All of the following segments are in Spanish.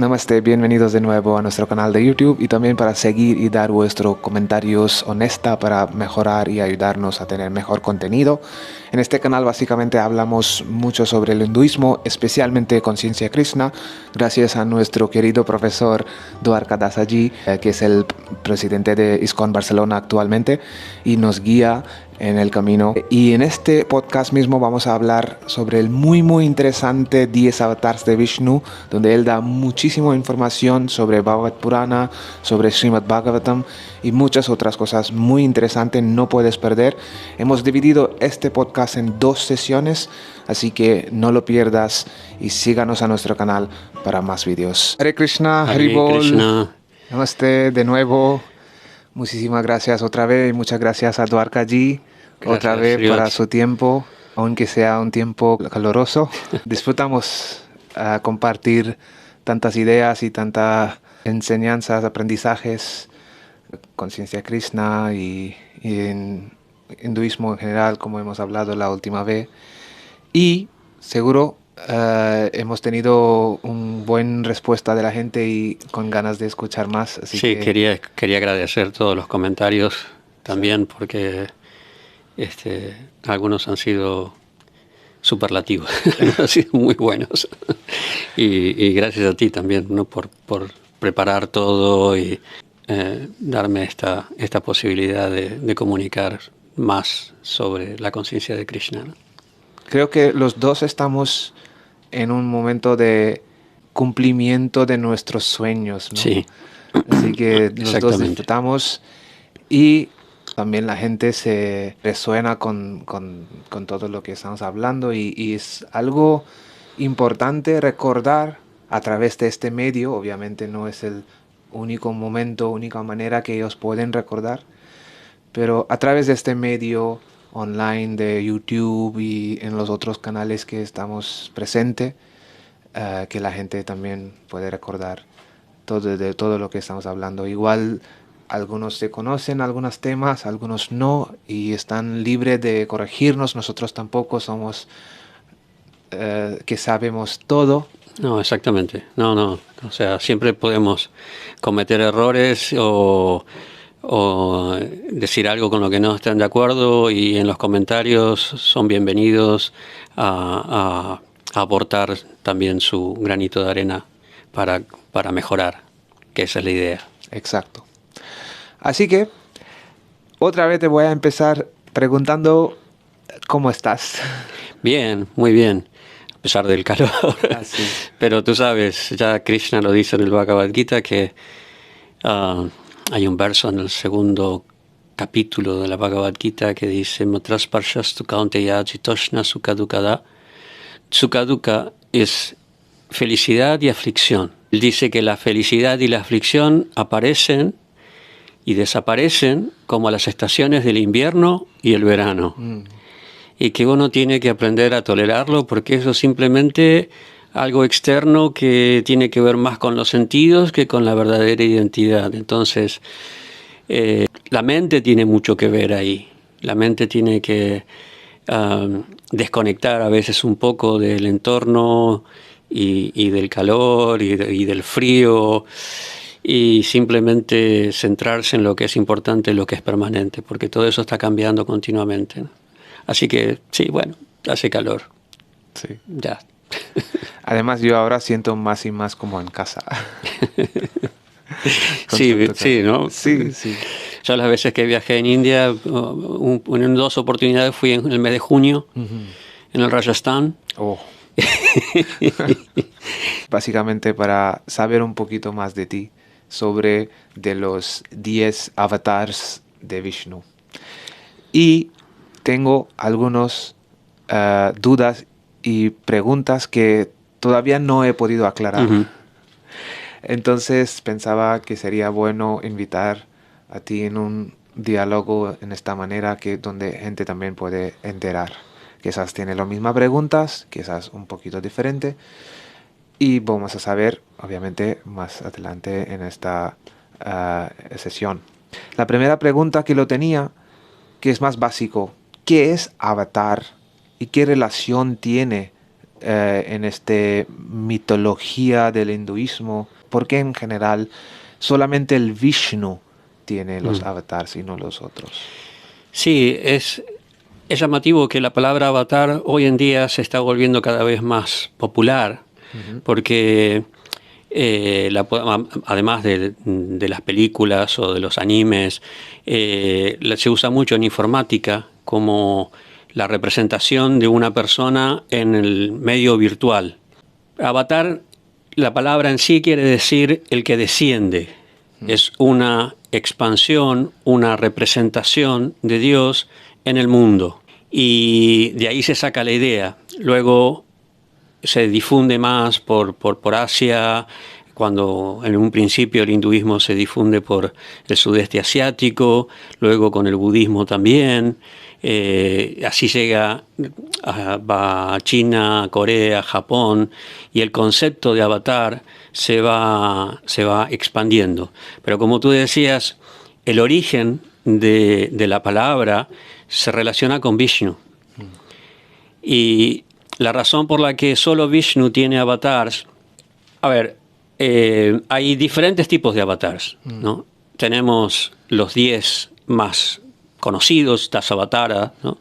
Namaste, bienvenidos de nuevo a nuestro canal de YouTube y también para seguir y dar vuestros comentarios honestos para mejorar y ayudarnos a tener mejor contenido. En este canal básicamente hablamos mucho sobre el hinduismo, especialmente conciencia Krishna, gracias a nuestro querido profesor Dwarka Dasaji, que es el presidente de ISKCON Barcelona actualmente y nos guía en el camino. Y en este podcast mismo vamos a hablar sobre el muy interesante 10 avatars de Vishnu, donde él da muchísima información sobre Bhagavad Purana, sobre Srimad Bhagavatam y muchas otras cosas muy interesantes, no puedes perder. Hemos dividido este podcast en 2 sesiones, así que no lo pierdas y síganos a nuestro canal para más vídeos. Hare Krishna, Hari Bol. Namaste de nuevo. Muchísimas gracias otra vez y muchas gracias a Dwarka Ji otra vez para su tiempo, aunque sea un tiempo caluroso. Disfrutamos compartir tantas ideas y tantas enseñanzas, aprendizajes, conciencia Krishna y en hinduismo en general, como hemos hablado la última vez. Y seguro hemos tenido una buena respuesta de la gente y con ganas de escuchar más. Así sí, que quería agradecer todos los comentarios también, sí, porque algunos han sido superlativos, han sido muy buenos. Y gracias a ti también, ¿no? por preparar todo y darme esta posibilidad de comunicar más sobre la conciencia de Krishna, ¿no? Creo que los dos estamos en un momento de cumplimiento de nuestros sueños, ¿no? Sí. Así que los dos disfrutamos y también la gente se resuena con todo lo que estamos hablando y es algo importante recordar a través de este medio. Obviamente no es el único momento, única manera que ellos pueden recordar, pero a través de este medio online de YouTube y en los otros canales que estamos presentes, que la gente también puede recordar de todo lo que estamos hablando. Igual algunos se conocen algunos temas, algunos no, y están libres de corregirnos. Nosotros tampoco somos que sabemos todo. No, exactamente. No. O sea, siempre podemos cometer errores o decir algo con lo que no estén de acuerdo, y en los comentarios son bienvenidos a aportar también su granito de arena para mejorar, que esa es la idea. Exacto. Así que otra vez te voy a empezar preguntando ¿cómo estás? Bien, muy bien, a pesar del calor. Así. Pero tú sabes, ya Krishna lo dice en el Bhagavad Gita, que hay un verso en el segundo capítulo de la Bhagavad Gita que dice: Matras parshastu kaunteya jitoshna sukadukada. Sukaduka es felicidad y aflicción. Él dice que la felicidad y la aflicción aparecen y desaparecen como las estaciones del invierno y el verano. Y que uno tiene que aprender a tolerarlo, porque eso es simplemente algo externo que tiene que ver más con los sentidos que con la verdadera identidad. Entonces, la mente tiene mucho que ver ahí. La mente tiene que desconectar a veces un poco del entorno y del calor y del frío, y simplemente centrarse en lo que es importante, en lo que es permanente, porque todo eso está cambiando continuamente, ¿no? Así que sí, bueno, hace calor. Sí. Ya. Además, yo ahora siento más y más como en casa. Sí, ¿no? Sí. Yo las veces que viajé en India, en 2 oportunidades fui en el mes de junio, en el Rajasthan. Oh. Básicamente para saber un poquito más de ti, sobre de los 10 avatars de Vishnu. Y tengo algunas dudas y preguntas que todavía no he podido aclarar. Entonces pensaba que sería bueno invitar a ti en un diálogo en esta manera, donde gente también puede enterar. Quizás tiene las mismas preguntas, quizás un poquito diferente. Y vamos a saber, obviamente, más adelante en esta sesión. La primera pregunta que lo tenía, que es más básico: ¿qué es avatar y qué relación tiene en esta mitología del hinduismo? ¿Por qué en general solamente el Vishnu tiene los avatars y no los otros? Sí, es llamativo que la palabra avatar hoy en día se está volviendo cada vez más popular, porque además de las películas o de los animes, se usa mucho en informática como la representación de una persona en el medio virtual. Avatar, la palabra en sí quiere decir el que desciende. Es una expansión, una representación de Dios en el mundo. Y de ahí se saca la idea. Luego se difunde más por Asia, cuando en un principio el hinduismo se difunde por el sudeste asiático, luego con el budismo también. Así llega va a China, Corea, Japón, y el concepto de avatar se va expandiendo. Pero como tú decías, el origen de la palabra se relaciona con Vishnu. Y la razón por la que solo Vishnu tiene avatars, a ver, hay diferentes tipos de avatars, ¿no? Tenemos los 10 más conocidos, Dasavatara, ¿no?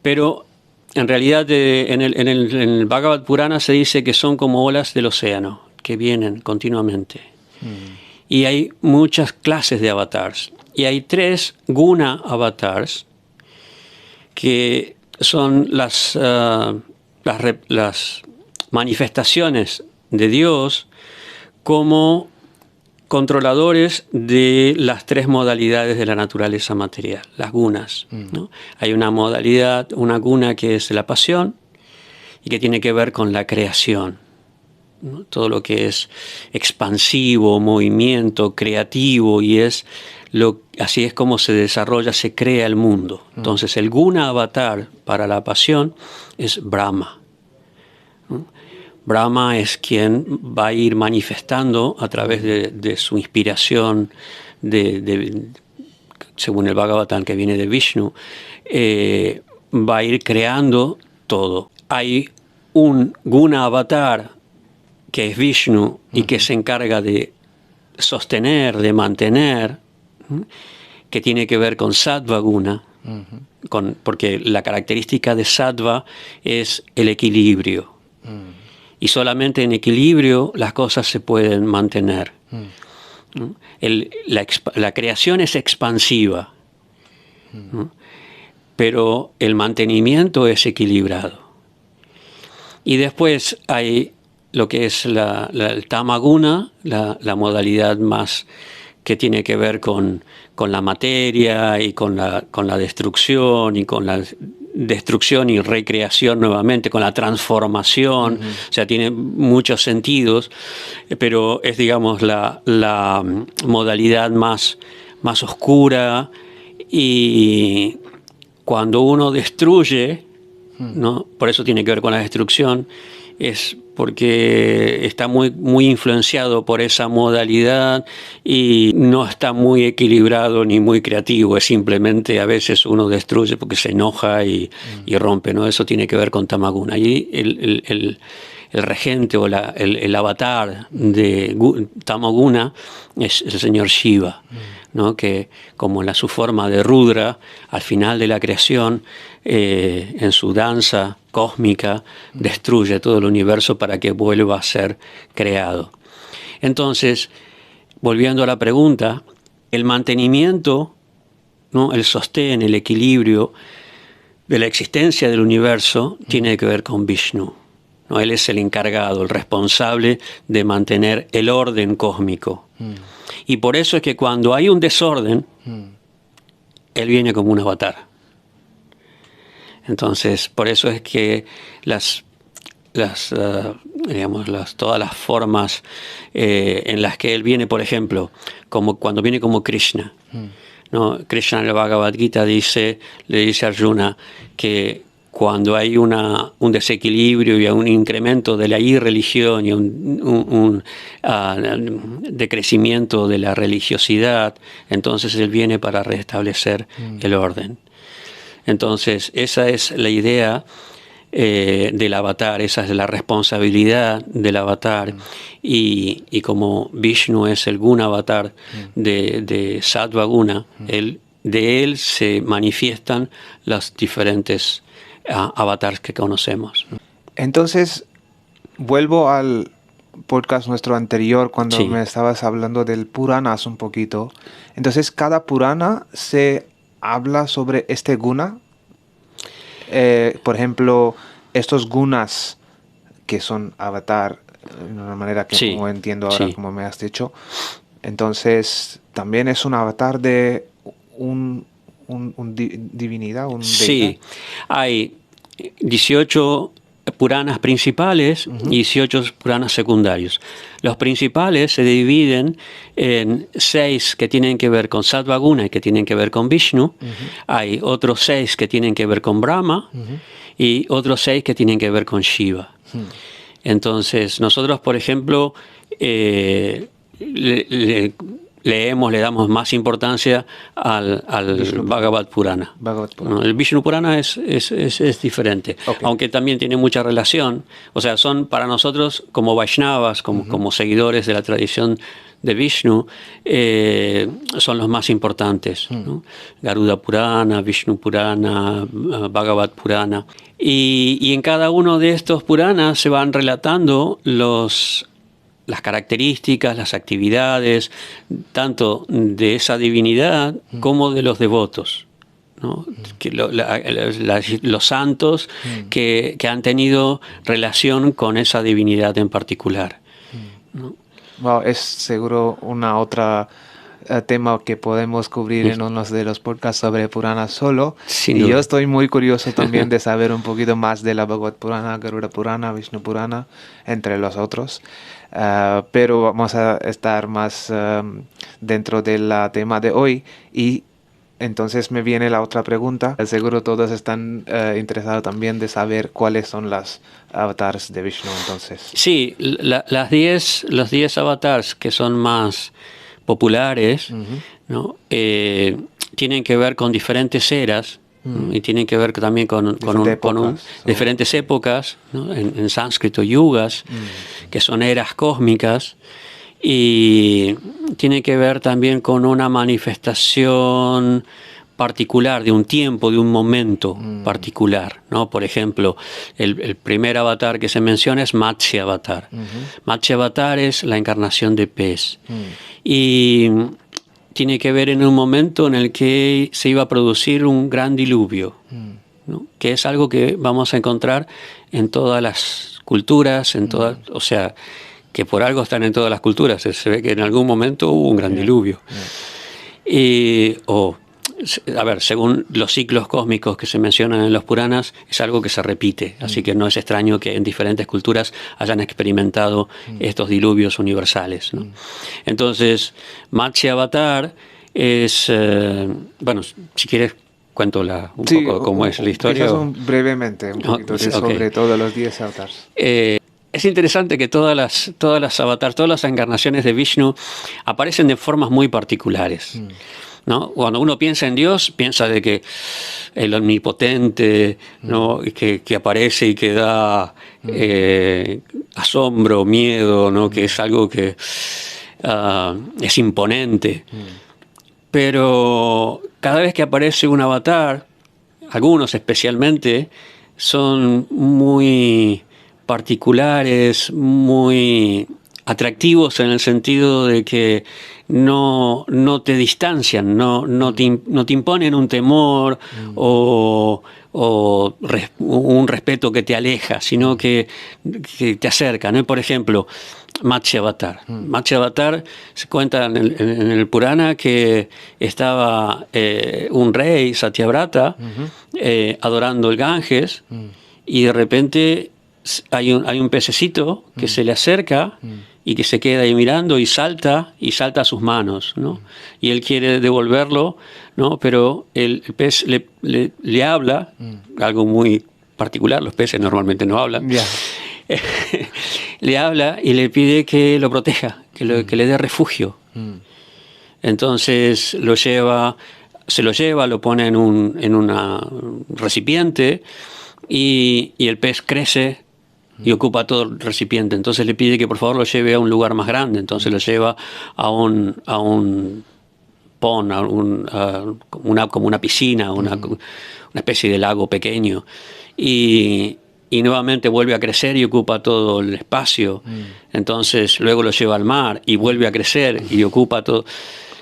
Pero en realidad en el Bhagavad Purana se dice que son como olas del océano, que vienen continuamente. Y hay muchas clases de avatars. Y hay 3 guna avatars, que son las manifestaciones de Dios como controladores de las 3 modalidades de la naturaleza material, las gunas, ¿no? Hay una modalidad, una guna que es la pasión y que tiene que ver con la creación, ¿no? Todo lo que es expansivo, movimiento, creativo, y así es como se desarrolla, se crea el mundo. Entonces el guna avatar para la pasión es Brahma. Brahma es quien va a ir manifestando a través de su inspiración, según el Bhagavatam, que viene de Vishnu, va a ir creando todo. Hay un guna avatar que es Vishnu y que se encarga de sostener, de mantener, que tiene que ver con Sattva guna, porque la característica de Sattva es el equilibrio. Y solamente en equilibrio las cosas se pueden mantener. ¿No? La creación es expansiva, ¿no? Pero el mantenimiento es equilibrado. Y después hay lo que es el tamaguna, la modalidad más que tiene que ver con la materia y con la destrucción y con la destrucción y recreación nuevamente, con la transformación. O sea, tiene muchos sentidos, pero es, digamos, la modalidad más oscura. Y cuando uno destruye, ¿no? Por eso tiene que ver con la destrucción, es porque está muy influenciado por esa modalidad y no está muy equilibrado ni muy creativo. Es simplemente, a veces uno destruye porque se enoja y rompe, ¿no? Eso tiene que ver con Tamaguna. Allí el regente o el avatar de Tamaguna es el señor Shiva, ¿no? Que como su forma de Rudra, al final de la creación, en su danza cósmica, destruye todo el universo para que vuelva a ser creado. Entonces, volviendo a la pregunta, el mantenimiento, ¿no? El sostén, el equilibrio de la existencia del universo tiene que ver con Vishnu, ¿no? Él es el encargado, el responsable de mantener el orden cósmico. Y por eso es que cuando hay un desorden, él viene como un avatar. Entonces, por eso es que todas las formas en las que él viene, por ejemplo, como cuando viene como Krishna, ¿no? Krishna en el Bhagavad Gita le dice a Arjuna que cuando hay un desequilibrio y un incremento de la irreligión y un decrecimiento de la religiosidad, entonces él viene para restablecer el orden. Entonces, esa es la idea del avatar, esa es la responsabilidad del avatar. Y como Vishnu es el Guna avatar de Sattva Guna, de él se manifiestan los diferentes avatars que conocemos. Entonces, vuelvo al podcast nuestro anterior cuando Sí. me estabas hablando del Puranas un poquito. Entonces, cada Purana se habla sobre este guna. Por ejemplo, estos gunas que son avatar, de una manera que Sí, como entiendo ahora, sí. como me has dicho. Entonces, también es un avatar de un divinidad, un deidad. Sí, hay 18 Puranas principales y 18 Puranas secundarios. Los principales se dividen en 6 que tienen que ver con Sattva Guna y que tienen que ver con Vishnu. Hay otros 6 que tienen que ver con Brahma y otros 6 que tienen que ver con Shiva. Entonces, nosotros, por ejemplo, le damos más importancia al Bhagavad Purana. Bhagavad Purana. ¿No? El Vishnu Purana es diferente, Okay. aunque también tiene mucha relación. O sea, son para nosotros como Vaishnavas, como seguidores de la tradición de Vishnu, son los más importantes, ¿no? Garuda Purana, Vishnu Purana, Bhagavad Purana. Y en cada uno de estos Puranas se van relatando las características, las actividades, tanto de esa divinidad como de los devotos, ¿no? Que los santos que han tenido relación con esa divinidad en particular, ¿no? Wow, es seguro una otra tema que podemos cubrir en uno de los podcasts sobre Purana solo. Sin y duda. yo estoy muy curioso también de saber un poquito más de la Bhagavad Purana, Garuda Purana, Vishnu Purana, entre los otros. Pero vamos a estar más dentro del tema de hoy. Y entonces me viene la otra pregunta. Seguro todos están interesados también de saber cuáles son las avatars de Vishnu entonces. Sí, los 10 avatars que son más populares, ¿no? Tienen que ver con diferentes eras, ¿no? Y tienen que ver también con diferentes épocas, ¿no? En sánscrito, yugas, que son eras cósmicas, y tiene que ver también con una manifestación particular, de un tiempo, de un momento particular, ¿no? Por ejemplo, el primer avatar que se menciona es Matsya Avatar. Matsya Avatar es la encarnación de pez. Y tiene que ver en un momento en el que se iba a producir un gran diluvio, ¿no? Que es algo que vamos a encontrar en todas las culturas, o sea, que por algo están en todas las culturas. Se ve que en algún momento hubo un gran diluvio. A ver, según los ciclos cósmicos que se mencionan en los Puranas, es algo que se repite, así que no es extraño que en diferentes culturas hayan experimentado estos diluvios universales, ¿no? Entonces, Matsya Avatar es, bueno, si quieres cuento un poco cómo es la historia. Quizás brevemente, un poquito sobre todos los 10 avatars. Es interesante que todas las avatars, todas las encarnaciones de Vishnu aparecen de formas muy particulares. ¿No? Cuando uno piensa en Dios, piensa de que el omnipotente, ¿no? que aparece y que da asombro, miedo, ¿no? Que es algo que es imponente. Pero cada vez que aparece un avatar, algunos especialmente, son muy particulares, muy atractivos en el sentido de que no te distancian, no te imponen un temor o un respeto que te aleja, sino que te acerca, ¿no? Por ejemplo, Matsya Avatar. Matsya Avatar se cuenta en el Purana que estaba un rey, Satyavrata, adorando el Ganges, y de repente hay un pececito que se le acerca y que se queda ahí mirando y salta a sus manos, ¿no? Y él quiere devolverlo, ¿no? Pero el pez le habla, algo muy particular, los peces normalmente no hablan. Le habla y le pide que lo proteja, que le dé refugio. Entonces se lo lleva, lo pone en un recipiente y el pez crece y ocupa todo el recipiente. Entonces le pide que por favor lo lleve a un lugar más grande. Entonces lo lleva a un pond, como una piscina, una especie de lago pequeño. Y nuevamente vuelve a crecer y ocupa todo el espacio. Entonces luego lo lleva al mar y vuelve a crecer y ocupa todo.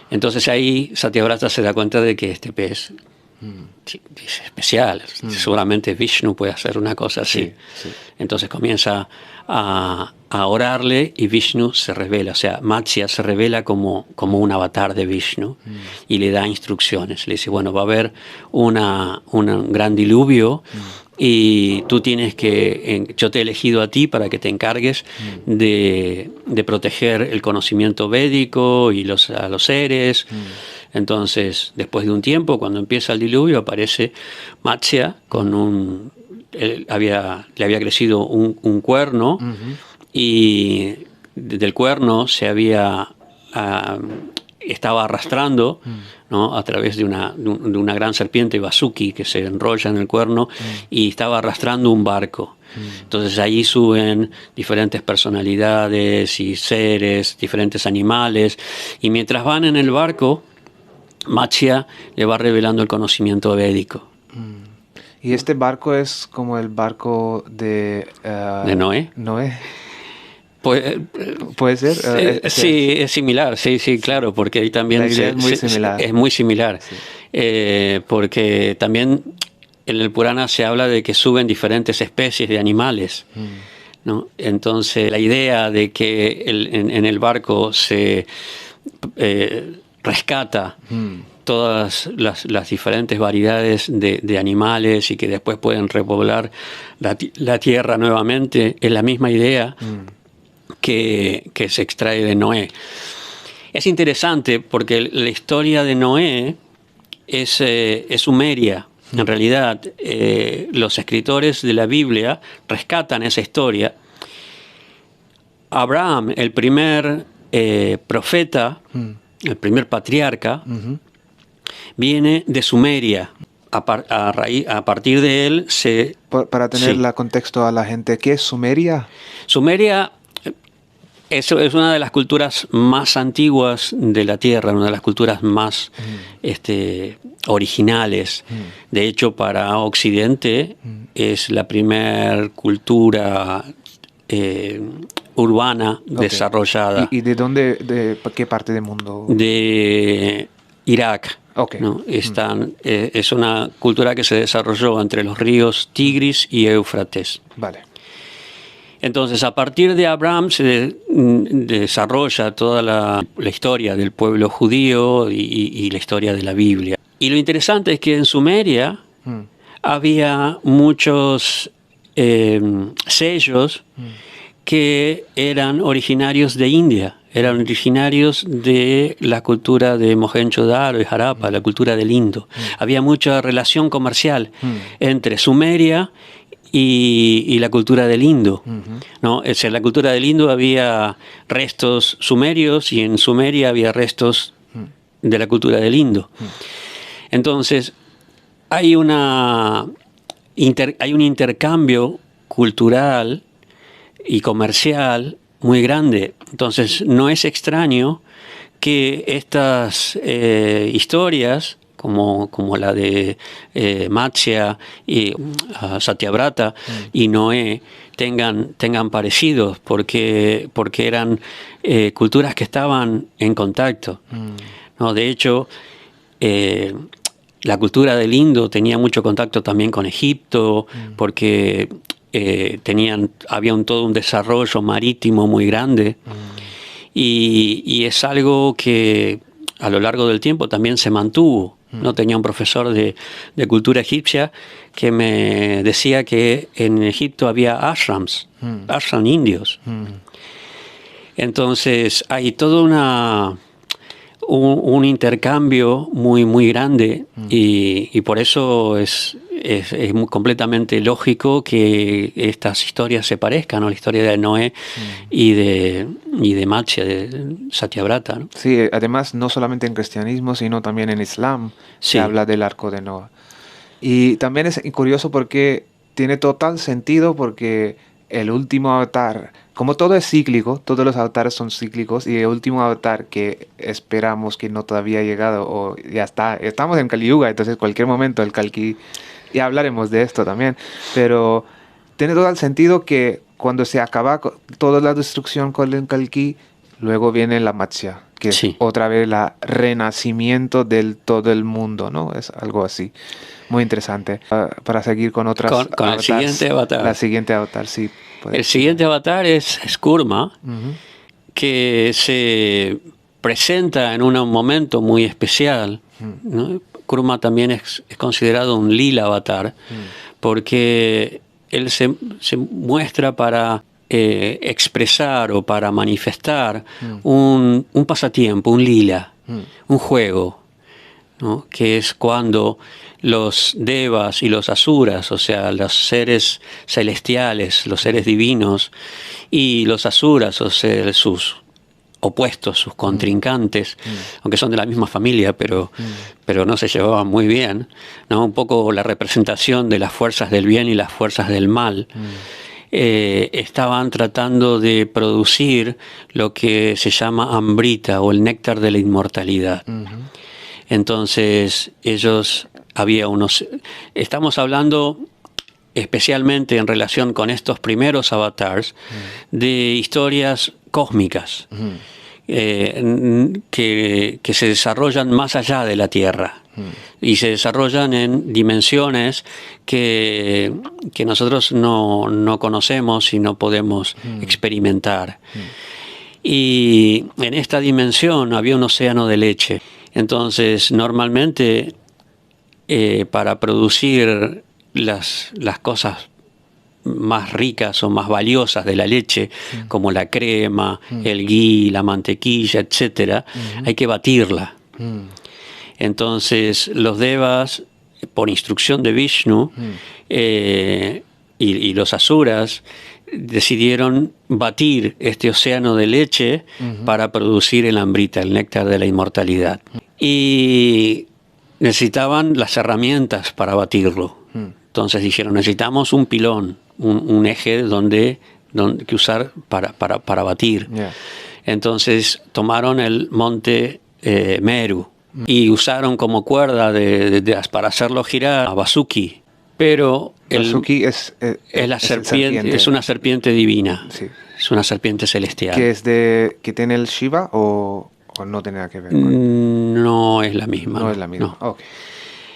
Entonces ahí Satyavrata se da cuenta de que este pez es especial. Seguramente Vishnu puede hacer una cosa así. Sí. Entonces comienza a orarle y Vishnu se revela. O sea, Matsya se revela como un avatar de Vishnu y le da instrucciones. Le dice, bueno, va a haber un gran diluvio y tú tienes que, yo te he elegido a ti para que te encargues de proteger el conocimiento védico y a los seres. Entonces, después de un tiempo, cuando empieza el diluvio, aparece Matsya con le había crecido un cuerno y del cuerno estaba arrastrando, ¿no?, a través de una gran serpiente Vasuki que se enrolla en el cuerno y estaba arrastrando un barco. Entonces allí suben diferentes personalidades y seres, diferentes animales, y mientras van en el barco, Matsya le va revelando el conocimiento védico. ¿Y este barco es como el barco de Noé? Noé. ¿Puede ser? Sí, es similar, sí, claro, porque ahí también la idea es muy similar. Es muy similar, sí. Porque también en el Purana se habla de que suben diferentes especies de animales, ¿no? Entonces la idea de que en el barco se rescata todas las diferentes variedades de animales y que después pueden repoblar la tierra nuevamente, es la misma idea que se extrae de Noé. Es interesante porque la historia de Noé es sumeria. En realidad, los escritores de la Biblia rescatan esa historia. Abraham, el primer profeta, el primer patriarca, viene de Sumeria. A partir de él Para tener contexto a la gente, ¿qué es Sumeria? Sumeria es una de las culturas más antiguas de la Tierra, una de las culturas más originales. De hecho, para Occidente es la primera cultura urbana desarrollada. ¿Y de dónde, de qué parte del mundo? De Irak. ¿No? Es una cultura que se desarrolló entre los ríos Tigris y Éufrates. Vale. Entonces, a partir de Abraham se desarrolla toda la historia del pueblo judío y la historia de la Biblia. Y lo interesante es que en Sumeria había muchos sellos que eran originarios de India, eran originarios de la cultura de Mohenjo-Daro y Harappa, la cultura del Indo. Había mucha relación comercial entre Sumeria y la cultura del Indo, ¿no? Es decir, en la cultura del Indo había restos sumerios y en Sumeria había restos de la cultura del Indo. Entonces, hay un intercambio cultural y comercial muy grande. Entonces, no es extraño que estas historias, como la de Matsya y Satyavrata y Noé, tengan parecidos, porque eran culturas que estaban en contacto, ¿no? De hecho, la cultura del Indo tenía mucho contacto también con Egipto, porque había todo un desarrollo marítimo muy grande, y es algo que a lo largo del tiempo también se mantuvo. No tenía un profesor de cultura egipcia que me decía que en Egipto había ashrams indios. Entonces hay todo un intercambio muy, muy grande, y por eso es completamente lógico que estas historias se parezcan, ¿no? La historia de Noé y de Matsya, de Satyavrata, ¿no? Sí, además no solamente en cristianismo, sino también en Islam se habla del arco de Noé. Y también es curioso porque tiene total sentido porque el último avatar, como todo es cíclico, todos los avatares son cíclicos y el último avatar que esperamos que no todavía ha llegado o ya está, estamos en Kali Yuga, entonces cualquier momento el Kalki, y hablaremos de esto también, pero tiene todo el sentido que cuando se acaba toda la destrucción con el Kalki, luego viene la Matsya, que es Sí. otra vez el renacimiento del todo el mundo, ¿no? Es algo así. Muy interesante. Para seguir con otras Con el siguiente avatar. La siguiente avatar, sí. El siguiente avatar es Kurma, Ujú. que se presenta en un momento muy especial, ¿no? Kurma también es considerado un lila avatar, porque él se muestra para expresar o para manifestar un pasatiempo, un lila, un juego, ¿no? Que es cuando los devas y los asuras, o sea, los seres celestiales, los seres divinos, y los asuras, o sea, sus opuestos, sus contrincantes, aunque son de la misma familia, pero no se llevaban muy bien, ¿no? Un poco la representación de las fuerzas del bien y las fuerzas del mal. Estaban tratando de producir lo que se llama amrita o el néctar de la inmortalidad. Entonces estamos hablando especialmente en relación con estos primeros avatars de historias cósmicas que se desarrollan más allá de la Tierra y se desarrollan en dimensiones que nosotros no conocemos y no podemos experimentar. Y en esta dimensión había un océano de leche. Entonces, normalmente, para producir las cosas más ricas o más valiosas de la leche, como la crema, el ghee, la mantequilla, etcétera, hay que batirla. Entonces, los devas, por instrucción de Vishnu, y los asuras, decidieron batir este océano de leche para producir el amrita, el néctar de la inmortalidad. Y necesitaban las herramientas para batirlo. Entonces dijeron, necesitamos un pilón, un eje que usar para batir. Yeah. Entonces tomaron el monte Meru y usaron como cuerda para hacerlo girar a Vasuki. Pero Vasuki es la serpiente, es una serpiente divina, sí. Es una serpiente celestial. ¿Que tiene el Shiva o no tiene nada que ver con? No es la misma. No es la misma. No. Okay.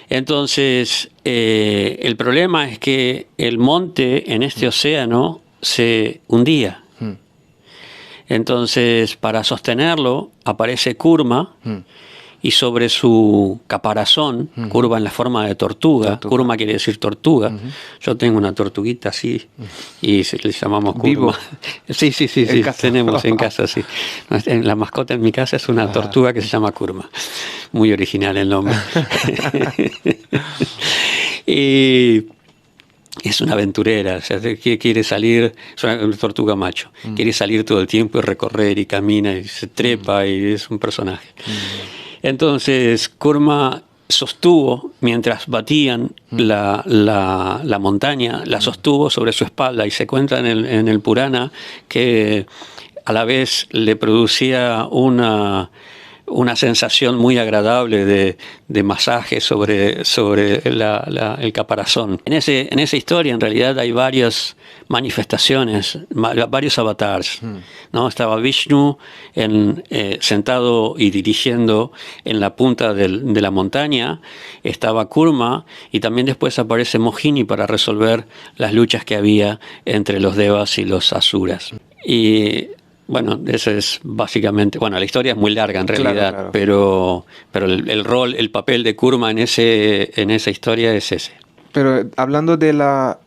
Entonces, el problema es que el monte en este océano se hundía. Entonces, para sostenerlo, aparece Kurma y sobre su caparazón, curva en la forma de tortuga. Kurma quiere decir tortuga. Yo tengo una tortuguita así y le llamamos Kurma. ¿Vivo? Sí, tenemos en casa, sí. La mascota en mi casa es una tortuga que se llama Kurma. Muy original el nombre. Y es una aventurera, o sea, quiere salir, es una tortuga macho, quiere salir todo el tiempo y recorrer y camina y se trepa y es un personaje. Entonces Kurma sostuvo, mientras batían la montaña, la sostuvo sobre su espalda y se cuenta en el Purana que a la vez le producía una sensación muy agradable de masaje sobre el caparazón. En esa historia, en realidad, hay varias manifestaciones, varios avatars, ¿no? Estaba Vishnu sentado y dirigiendo en la punta de la montaña, estaba Kurma, y también después aparece Mohini para resolver las luchas que había entre los devas y los asuras. Y bueno, eso es básicamente... Bueno, la historia es muy larga en realidad, claro. Pero el papel de Kurma en esa historia es ese. Pero hablando de la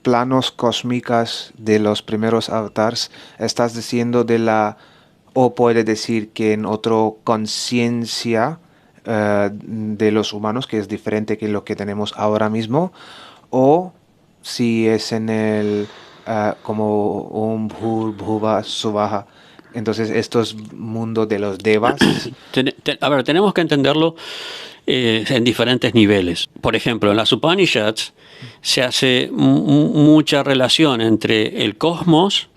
planos cósmicas de los primeros avatars, estás diciendo o puede decir que en otra conciencia de los humanos, que es diferente que lo que tenemos ahora mismo, o si es en el... como un Bhuva Suvaha. Entonces, estos mundos de los devas. A ver, tenemos que entenderlo en diferentes niveles. Por ejemplo, en las Upanishads se hace mucha relación entre el cosmos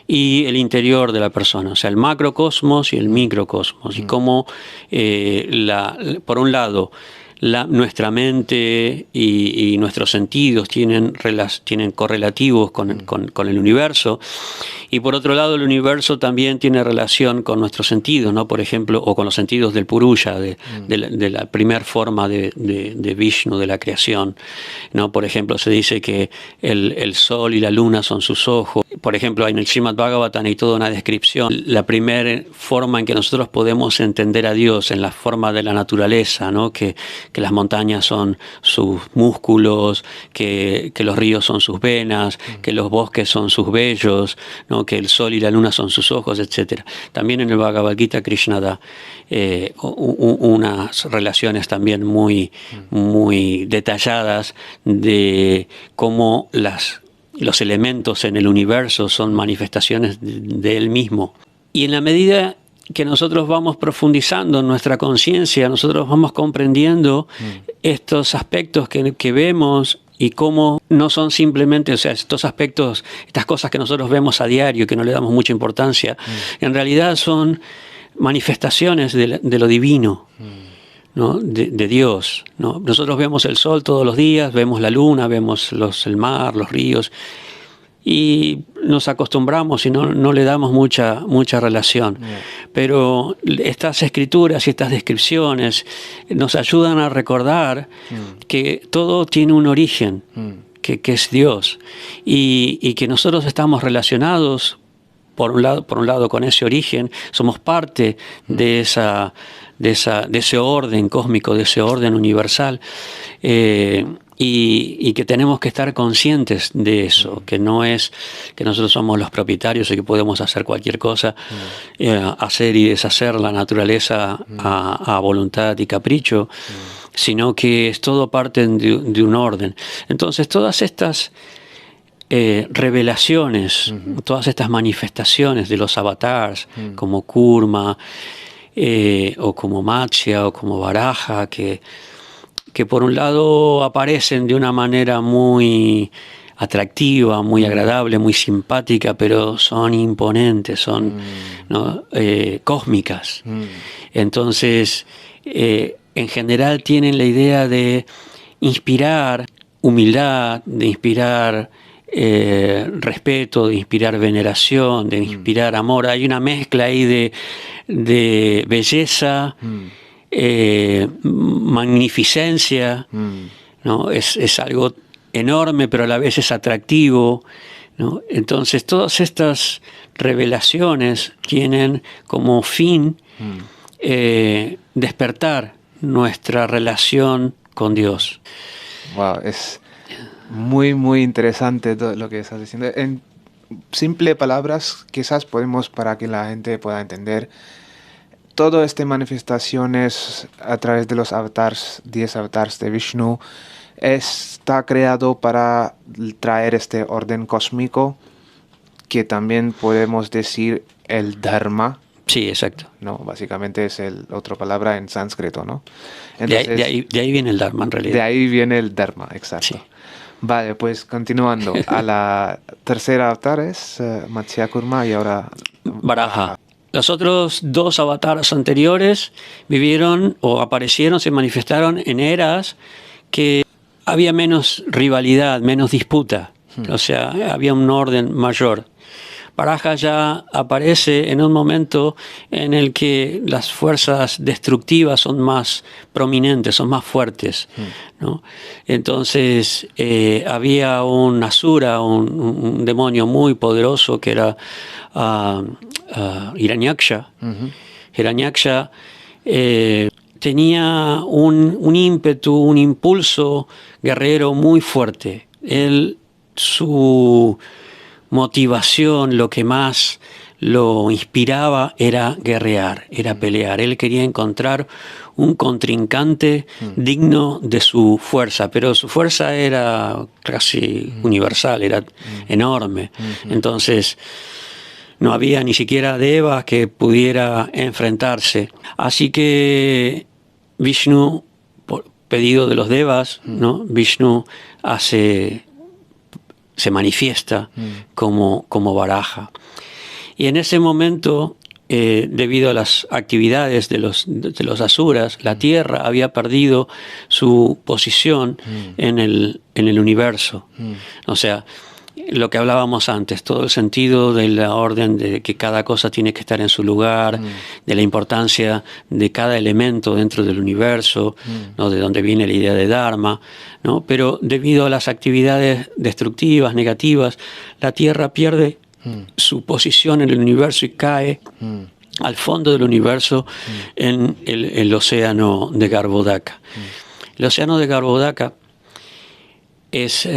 y el interior de la persona, o sea, el macrocosmos y el microcosmos, y cómo, por un lado, nuestra mente y nuestros sentidos tienen correlativos con el universo, y por otro lado el universo también tiene relación con nuestros sentidos, ¿no? Por ejemplo, o con los sentidos del Purusha, de la primer forma de Vishnu, de la creación, ¿no? Por ejemplo, se dice que el sol y la luna son sus ojos. Por ejemplo, en el Srimad Bhagavatam hay toda una descripción. La primera forma en que nosotros podemos entender a Dios, en la forma de la naturaleza, ¿no? Que las montañas son sus músculos, que los ríos son sus venas, que los bosques son sus vellos, ¿no? Que el sol y la luna son sus ojos, etc. También en el Bhagavad Gita Krishna da unas relaciones también muy detalladas de cómo los elementos en el universo son manifestaciones de él mismo. Y en la medida que nosotros vamos profundizando en nuestra conciencia, nosotros vamos comprendiendo estos aspectos que vemos y cómo no son simplemente, o sea, estos aspectos, estas cosas que nosotros vemos a diario, que no le damos mucha importancia, en realidad son manifestaciones de lo divino, ¿no? De Dios, ¿no? Nosotros vemos el sol todos los días, vemos la luna, vemos el mar, los ríos, y nos acostumbramos y no le damos mucha relación. Pero estas escrituras y estas descripciones nos ayudan a recordar que todo tiene un origen, que es Dios, y que nosotros estamos relacionados por un lado con ese origen, somos parte de ese orden cósmico, de ese orden universal, y que tenemos que estar conscientes de eso, que no es que nosotros somos los propietarios y que podemos hacer cualquier cosa, hacer y deshacer la naturaleza a voluntad y capricho, sino que es todo parte de un orden. Entonces todas estas revelaciones, todas estas manifestaciones de los avatars, como Kurma, o como Matsya, o como Varaha, que por un lado aparecen de una manera muy atractiva, muy agradable, muy simpática, pero son imponentes, son ¿no? Cósmicas. Entonces, en general tienen la idea de inspirar humildad, de inspirar respeto, de inspirar veneración, de inspirar amor. Hay una mezcla ahí de belleza, magnificencia, ¿no? Es algo enorme, pero a la vez es atractivo, ¿no? Entonces todas estas revelaciones tienen como fin despertar nuestra relación con Dios. Wow, es muy interesante todo lo que estás diciendo. En simple palabras, quizás podemos, para que la gente pueda entender, todo este manifestaciones a través de los avatars, 10 avatars de Vishnu, está creado para traer este orden cósmico, que también podemos decir el Dharma. Sí, exacto. No, básicamente es otra palabra en sánscrito, ¿no? Entonces, de ahí viene el Dharma, en realidad. De ahí viene el Dharma, exacto. Sí. Vale, pues continuando. A la tercera avatar es Matsya Kurma y ahora Varaha. Los otros dos avatares anteriores vivieron o aparecieron, se manifestaron en eras que había menos rivalidad, menos disputa. O sea, había un orden mayor. Varaha ya aparece en un momento en el que las fuerzas destructivas son más prominentes, son más fuertes, ¿no? Entonces había un asura, un demonio muy poderoso que era Hiranyaksha. Hiranyaksha tenía un ímpetu, un impulso guerrero muy fuerte. Su motivación, lo que más lo inspiraba era guerrear, era pelear. Él quería encontrar un contrincante digno de su fuerza, pero su fuerza era casi universal, era enorme. Entonces no había ni siquiera Deva que pudiera enfrentarse. Así que Vishnu pedido de los devas, ¿no? Vishnu se manifiesta como Varaha. Y en ese momento, debido a las actividades de los asuras, la Tierra había perdido su posición en el universo. O sea, lo que hablábamos antes, todo el sentido de la orden de que cada cosa tiene que estar en su lugar, de la importancia de cada elemento dentro del universo, ¿no? De donde viene la idea de Dharma, ¿no? Pero debido a las actividades destructivas, negativas, la Tierra pierde su posición en el universo y cae al fondo del universo en el océano de Garbhodaka. El océano de Garbhodaka es,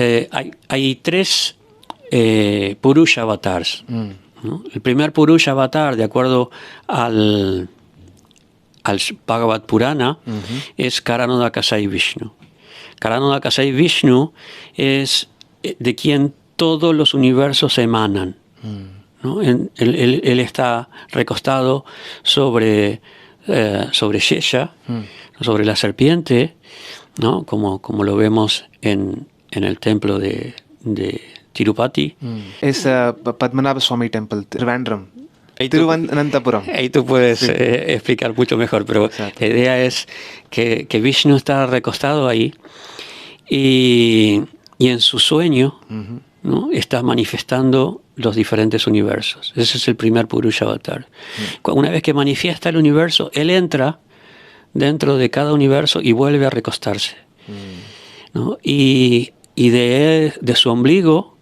hay tres Purusha avatars, ¿no? El primer Purusha avatar, de acuerdo al Bhagavad Purana, es Karanodakasai Vishnu. Karanodakasai Vishnu es de quien todos los universos emanan, ¿no? Él está recostado sobre Shesha, sobre la serpiente, ¿no? Como lo vemos en el templo de Tirupati. Es Padmanabha Swami Temple, Trivandrum. Tiruvananthapuram. Ahí tú puedes explicar mucho mejor, pero exacto. La idea es que Vishnu está recostado ahí y en su sueño, ¿no? Está manifestando los diferentes universos. Ese es el primer Purusha Avatar. Una vez que manifiesta el universo, él entra dentro de cada universo y vuelve a recostarse, ¿no? Y de su ombligo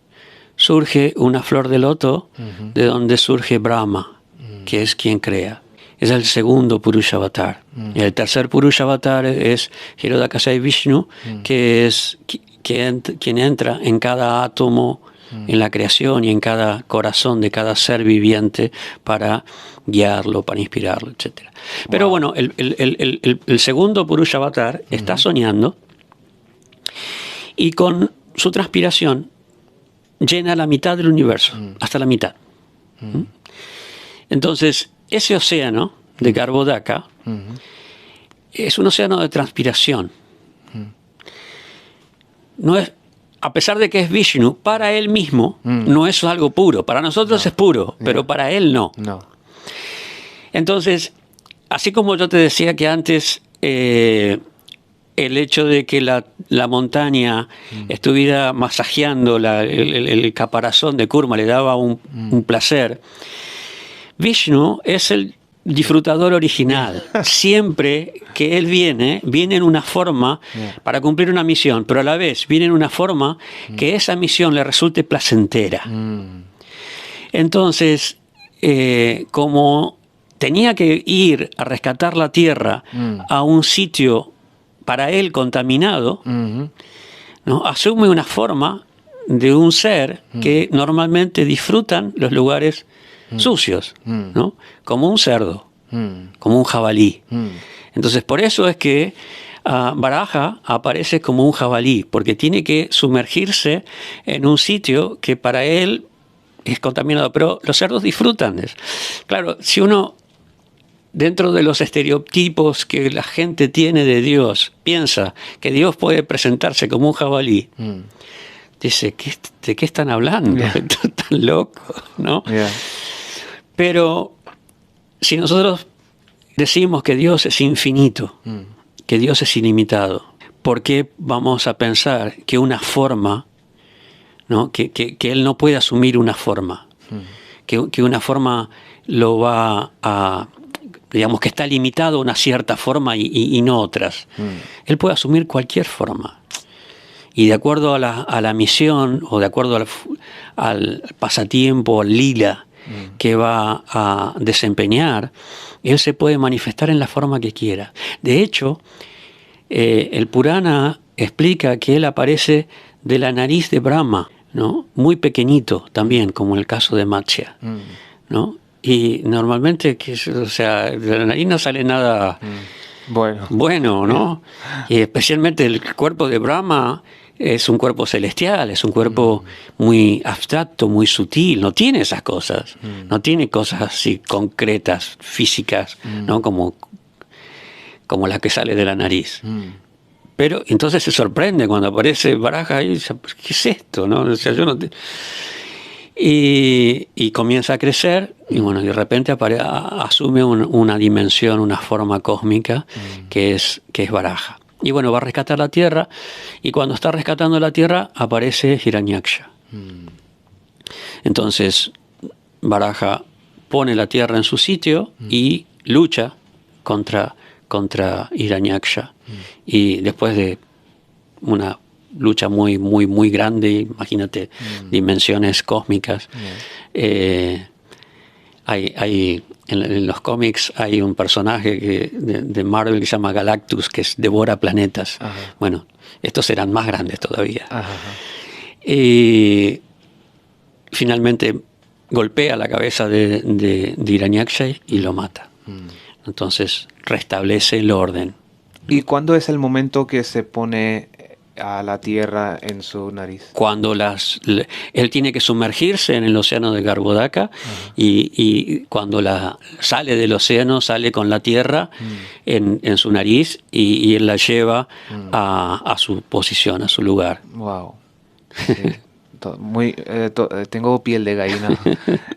surge una flor de loto, de donde surge Brahma, que es quien crea. Es el segundo Purusha Avatar. Y el tercer Purusha Avatar es Hirodakasai Vishnu, que es quien entra en cada átomo, en la creación y en cada corazón de cada ser viviente para guiarlo, para inspirarlo, etc. Pero bueno, el segundo Purusha Avatar está soñando y con su transpiración llena la mitad del universo, hasta la mitad. Entonces, ese océano de Garbhodaka es un océano de transpiración. No es, a pesar de que es Vishnu, para él mismo no es algo puro. Para nosotros es puro, pero para él no. Entonces, así como yo te decía que antes el hecho de que la montaña estuviera masajeando el caparazón de Kurma le daba un placer, Vishnu es el disfrutador original. Siempre que él viene en una forma para cumplir una misión, pero a la vez viene en una forma que esa misión le resulte placentera. Entonces, como tenía que ir a rescatar la tierra a un sitio para él contaminado, ¿no? Asume una forma de un ser que normalmente disfrutan los lugares sucios, ¿no? Como un cerdo, como un jabalí. Entonces, por eso es que Varaha aparece como un jabalí, porque tiene que sumergirse en un sitio que para él es contaminado, pero los cerdos disfrutan de eso. Claro, si uno, dentro de los estereotipos que la gente tiene de Dios, piensa que Dios puede presentarse como un jabalí, dice, ¿de qué están hablando? Están locos, ¿no? Pero si nosotros decimos que Dios es infinito, que Dios es ilimitado, ¿por qué vamos a pensar que una forma, ¿no? que Él no puede asumir una forma? Que una forma lo va a, digamos, que está limitado a una cierta forma y no otras. Él puede asumir cualquier forma. Y de acuerdo a la misión, o de acuerdo al pasatiempo, al lila, que va a desempeñar, él se puede manifestar en la forma que quiera. De hecho, el Purana explica que él aparece de la nariz de Brahma, ¿no? Muy pequeñito también, como en el caso de Matsya, ¿no? Y normalmente, o sea, de la nariz no sale nada bueno, ¿no? Y especialmente el cuerpo de Brahma es un cuerpo celestial, es un cuerpo muy abstracto, muy sutil, no tiene esas cosas, no tiene cosas así concretas, físicas, ¿no? Como la que sale de la nariz. Pero entonces se sorprende cuando aparece Baraja y dice, ¿qué es esto? ¿No? O sea, yo no te... y comienza a crecer y bueno, de repente asume una dimensión, una forma cósmica que es Baraja. Y bueno, va a rescatar la Tierra y cuando está rescatando la Tierra aparece Hiranyaksha. Entonces Baraja pone la Tierra en su sitio y lucha contra Hiranyaksha. Y después de una lucha muy, muy, muy grande, imagínate, dimensiones cósmicas, en los cómics hay un personaje de Marvel que se llama Galactus, que devora planetas. Ajá. Bueno, estos serán más grandes todavía. Ajá. Y finalmente golpea la cabeza de Hiranyaksha y lo mata. Entonces restablece el orden. ¿Y cuándo es el momento que se pone a la Tierra en su nariz? Cuando él tiene que sumergirse en el océano de Garbhodaka y cuando sale del océano, sale con la Tierra en su nariz y él la lleva a su posición, a su lugar. Wow. Sí. Tengo piel de gallina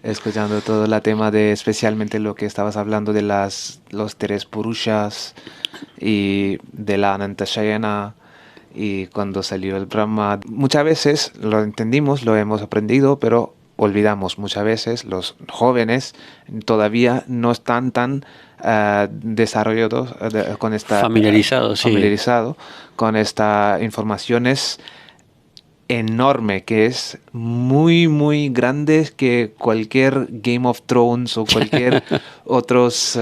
escuchando todo el tema de, especialmente lo que estabas hablando de los tres Purushas y de la Anantashayana. Y cuando salió el Brahma, muchas veces lo entendimos, lo hemos aprendido, pero olvidamos. Muchas veces los jóvenes todavía no están tan desarrollados con esta familiarizados con estas informaciones enorme, que es muy, muy grande, que cualquier Game of Thrones o cualquier otros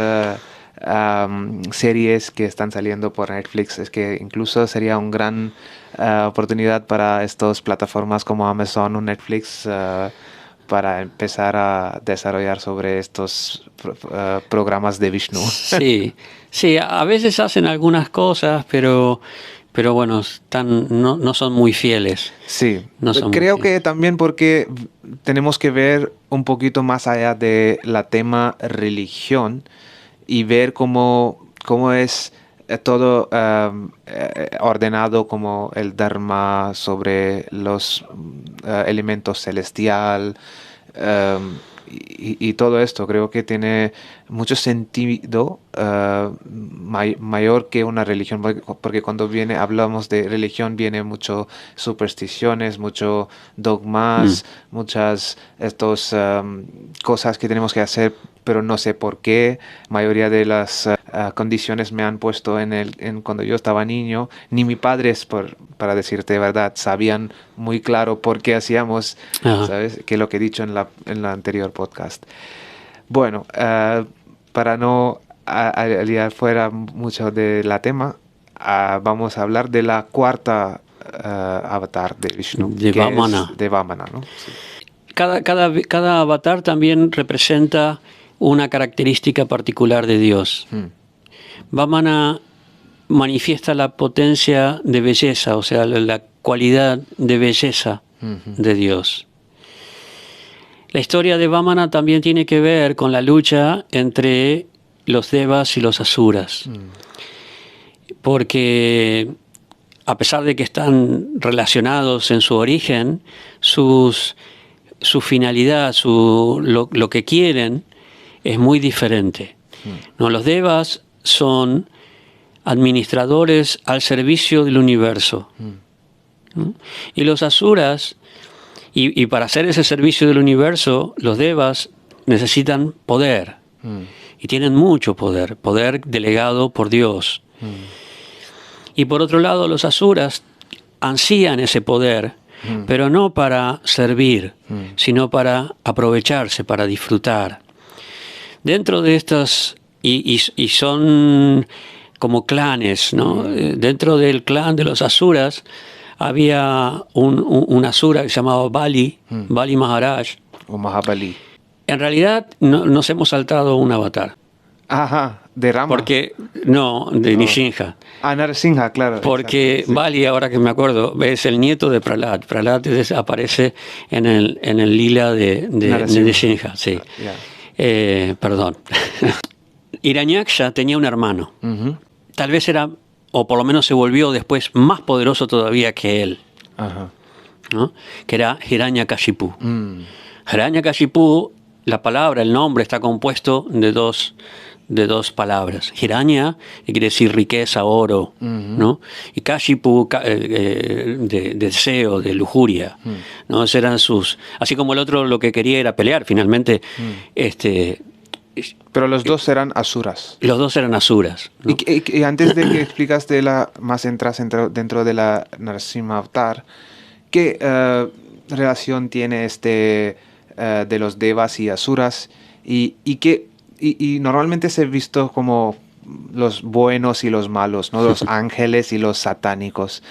series que están saliendo por Netflix. Es que incluso sería una gran oportunidad para estas plataformas como Amazon o Netflix para empezar a desarrollar sobre estos programas de Vishnu. Sí, a veces hacen algunas cosas, pero bueno, no son muy fieles. Sí, creo que también porque tenemos que ver un poquito más allá de la tema religión y ver cómo es todo ordenado, como el Dharma sobre los elementos celestial y todo esto. Creo que tiene mucho sentido mayor que una religión, porque cuando hablamos de religión viene mucho supersticiones, mucho dogmas, muchas cosas que tenemos que hacer, pero no sé por qué. Mayoría de las condiciones me han puesto cuando yo estaba niño. Ni mis padres, para decirte verdad, sabían muy claro por qué hacíamos, ¿sabes? Que lo que he dicho en la anterior podcast. Bueno, para no aliar fuera mucho de la tema, vamos a hablar de la cuarta avatar de Vishnu, de Vamana. Es de Vamana, ¿no? Sí. Cada avatar también representa una característica particular de Dios. Vamana manifiesta la potencia de belleza, o sea, la cualidad de belleza de Dios. La historia de Vamana también tiene que ver con la lucha entre los devas y los asuras. Porque a pesar de que están relacionados en su origen, su finalidad, lo que quieren, es muy diferente. No, los devas son administradores al servicio del universo. Y los asuras, y para hacer ese servicio del universo, los devas necesitan poder. Y tienen mucho poder delegado por Dios. Y por otro lado, los asuras ansían ese poder, pero no para servir, sino para aprovecharse, para disfrutar. Dentro de estas, y son como clanes, ¿no? Dentro del clan de los asuras había un asura que se llamaba Bali, Bali Maharaj. O Mahabali. En realidad nos hemos saltado un avatar. Ajá, de Rama. Porque, no, de Nishinja. Narasimha, claro. Porque exacto, sí. Bali, ahora que me acuerdo, es el nieto de Prahlad. Prahlad aparece en el lila de Nishinja, sí. Perdón. Hiranyaksha tenía un hermano. Tal vez era o por lo menos se volvió después más poderoso todavía que él, Ajá. ¿no? Que era Hiranyakashipu. Hiranyakashipu, la palabra, el nombre está compuesto de dos palabras. Hiranya, que quiere decir riqueza, oro, ¿no? Y Kashipu, de deseo, de lujuria, ¿no? Esos eran sus... Así como el otro lo que quería era pelear, finalmente, Pero los dos eran asuras. los dos eran asuras, ¿no? Y antes de que explicas más entras dentro de la Narasimha Avatar, ¿qué relación tiene de los devas y asuras? Y normalmente se ha visto como los buenos y los malos, ¿no? Los ángeles y los satánicos.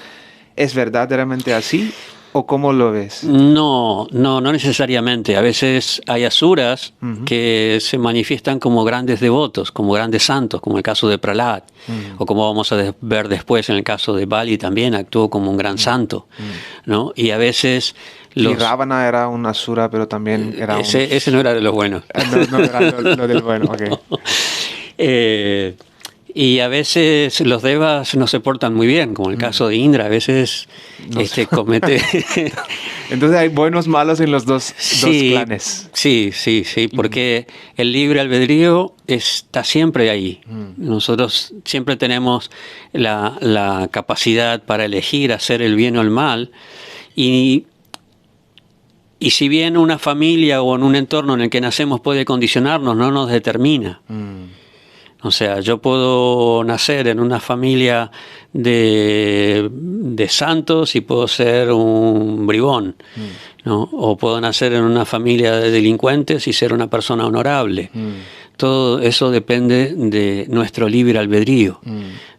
¿Es verdaderamente así? ¿O cómo lo ves? No necesariamente. A veces hay asuras que se manifiestan como grandes devotos, como grandes santos, como el caso de Prahlad, o como vamos a ver después en el caso de Bali, también actuó como un gran santo, ¿no? Y a veces... Y Ravana era un asura, pero también era ese no era de los buenos. No era lo del bueno, ok. Y a veces los devas no se portan muy bien, como el caso de Indra, a veces comete... Entonces hay buenos, malos en los dos clanes. Sí, porque el libre albedrío está siempre ahí. Nosotros siempre tenemos la capacidad para elegir hacer el bien o el mal, y si bien una familia o en un entorno en el que nacemos puede condicionarnos, no nos determina. O sea, yo puedo nacer en una familia de santos y puedo ser un bribón, ¿no? O puedo nacer en una familia de delincuentes y ser una persona honorable. Todo eso depende de nuestro libre albedrío,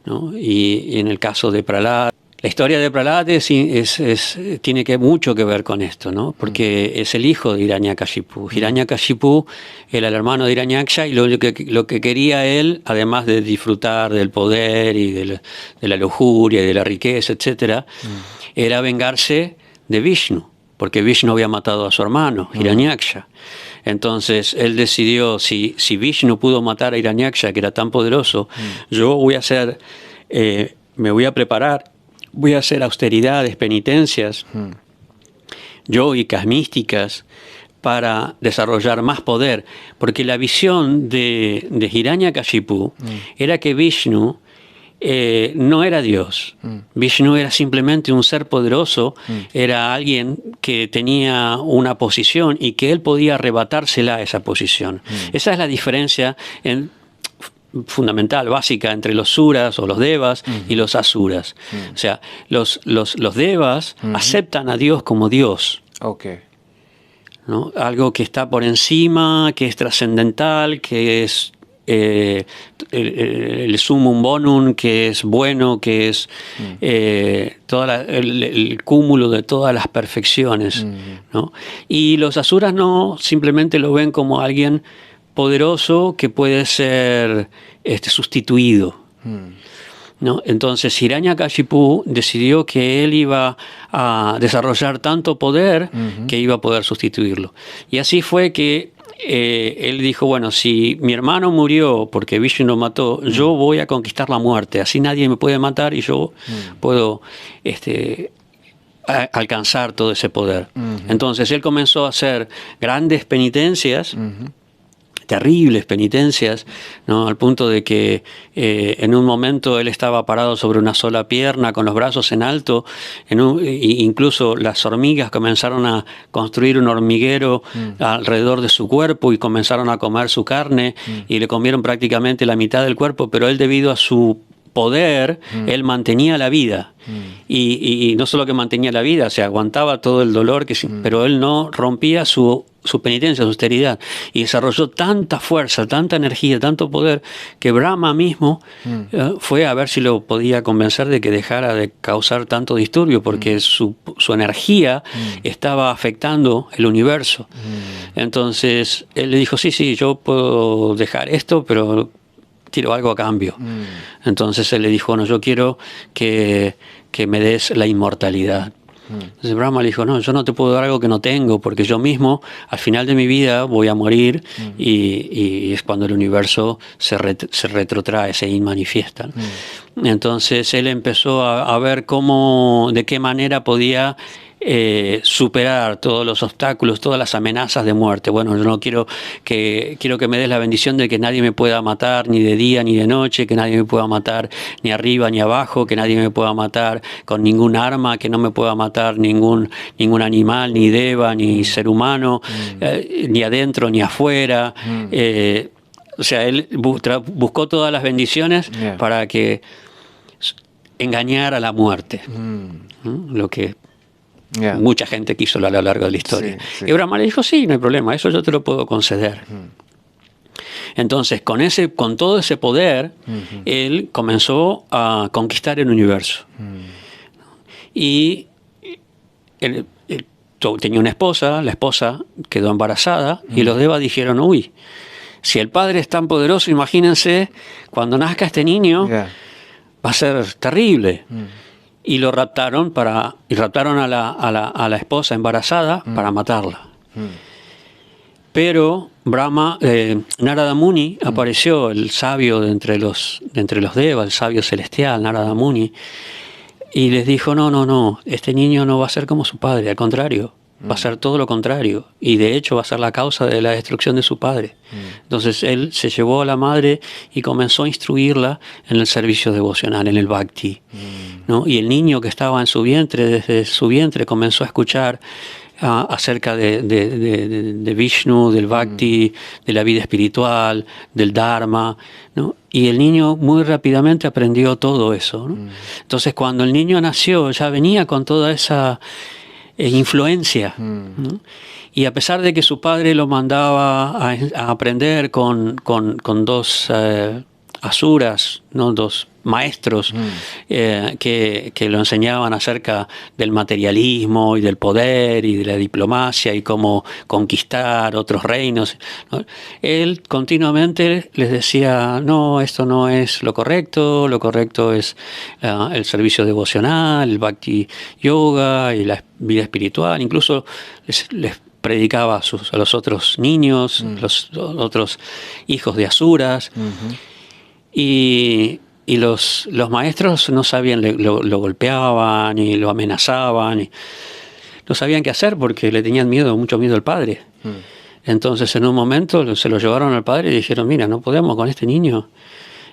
¿no? Y en el caso de Prahlad, la historia de Prahlad tiene mucho que ver con esto, ¿no? Porque es el hijo de Hiranyakashipu. Hiranyakashipu era el hermano de Hiranyaksha, y lo que quería él, además de disfrutar del poder y de la lujuria y de la riqueza, etcétera, era vengarse de Vishnu, porque Vishnu había matado a su hermano, Hiranyaksha. Entonces él decidió, si Vishnu pudo matar a Hiranyaksha, que era tan poderoso, yo me voy a preparar, voy a hacer austeridades, penitencias, yogicas, místicas, para desarrollar más poder. Porque la visión de Hiranyakashipu era que Vishnu no era Dios. Vishnu era simplemente un ser poderoso, era alguien que tenía una posición y que él podía arrebatársela a esa posición. Esa es la diferencia fundamental, básica, entre los suras o los devas y los asuras. O sea, los devas aceptan a Dios como Dios. Okay. ¿No? Algo que está por encima, que es trascendental, que es el sumum bonum, que es bueno, que es el cúmulo de todas las perfecciones, ¿no? Y los asuras no, simplemente lo ven como alguien poderoso que puede ser sustituido, ¿no? Entonces Hiranyakashipu decidió que él iba a desarrollar tanto poder que iba a poder sustituirlo. Y así fue que él dijo, bueno, si mi hermano murió porque Vishnu lo mató, yo voy a conquistar la muerte, así nadie me puede matar y yo puedo alcanzar todo ese poder. Entonces él comenzó a hacer grandes penitencias, terribles penitencias, ¿no? Al punto de que en un momento él estaba parado sobre una sola pierna, con los brazos en alto, incluso las hormigas comenzaron a construir un hormiguero alrededor de su cuerpo y comenzaron a comer su carne y le comieron prácticamente la mitad del cuerpo, pero él, debido a su poder, él mantenía la vida. Y no solo que mantenía la vida, se aguantaba todo el dolor, pero él no rompía su penitencia, su austeridad, y desarrolló tanta fuerza, tanta energía, tanto poder, que Brahma mismo fue a ver si lo podía convencer de que dejara de causar tanto disturbio, porque su energía estaba afectando el universo. Entonces él le dijo, sí, yo puedo dejar esto, pero quiero algo a cambio. Entonces él le dijo, no, yo quiero que me des la inmortalidad. Entonces Brahma le dijo, no, yo no te puedo dar algo que no tengo, porque yo mismo, al final de mi vida, voy a morir, y es cuando el universo se retrotrae, se inmanifiesta. Entonces él empezó a ver de qué manera podía superar todos los obstáculos, todas las amenazas de muerte. Bueno, yo no quiero que me des la bendición de que nadie me pueda matar ni de día ni de noche, que nadie me pueda matar ni arriba ni abajo, que nadie me pueda matar con ningún arma, que no me pueda matar ningún animal, ni deva, ni ser humano, ni adentro ni afuera. O sea, él buscó todas las bendiciones para que engañara a la muerte. Lo que mucha gente quiso a lo largo de la historia. Y Brahma le dijo, sí, no hay problema, eso yo te lo puedo conceder. Entonces, con todo ese poder, él comenzó a conquistar el universo. Y él tenía una esposa, la esposa quedó embarazada, y los devas dijeron, uy, si el padre es tan poderoso, imagínense, cuando nazca este niño, va a ser terrible. Y lo raptaron a la esposa embarazada para matarla. Pero Narada Muni apareció, el sabio de entre los devas, el sabio celestial, Narada Muni, y les dijo, no, este niño no va a ser como su padre, al contrario, va a ser todo lo contrario, y de hecho va a ser la causa de la destrucción de su padre. Entonces él se llevó a la madre y comenzó a instruirla en el servicio devocional, en el bhakti, ¿no? Y el niño que estaba en su vientre, desde su vientre comenzó a escuchar acerca de Vishnu, del bhakti, de la vida espiritual, del dharma, ¿no? Y el niño muy rápidamente aprendió todo eso, ¿no? Entonces cuando el niño nació ya venía con toda esa influencia, ¿no? Y a pesar de que su padre lo mandaba a aprender con dos asuras, ¿no? Dos maestros que lo enseñaban acerca del materialismo y del poder y de la diplomacia y cómo conquistar otros reinos, ¿no? Él continuamente les decía, no, esto no es lo correcto es el servicio devocional, el bhakti yoga y la vida espiritual. Incluso les predicaba a los otros niños, los otros hijos de asuras. Y los maestros no sabían, lo golpeaban y lo amenazaban, y no sabían qué hacer porque le tenían mucho miedo al padre. Entonces en un momento se lo llevaron al padre y dijeron, mira, no podemos con este niño.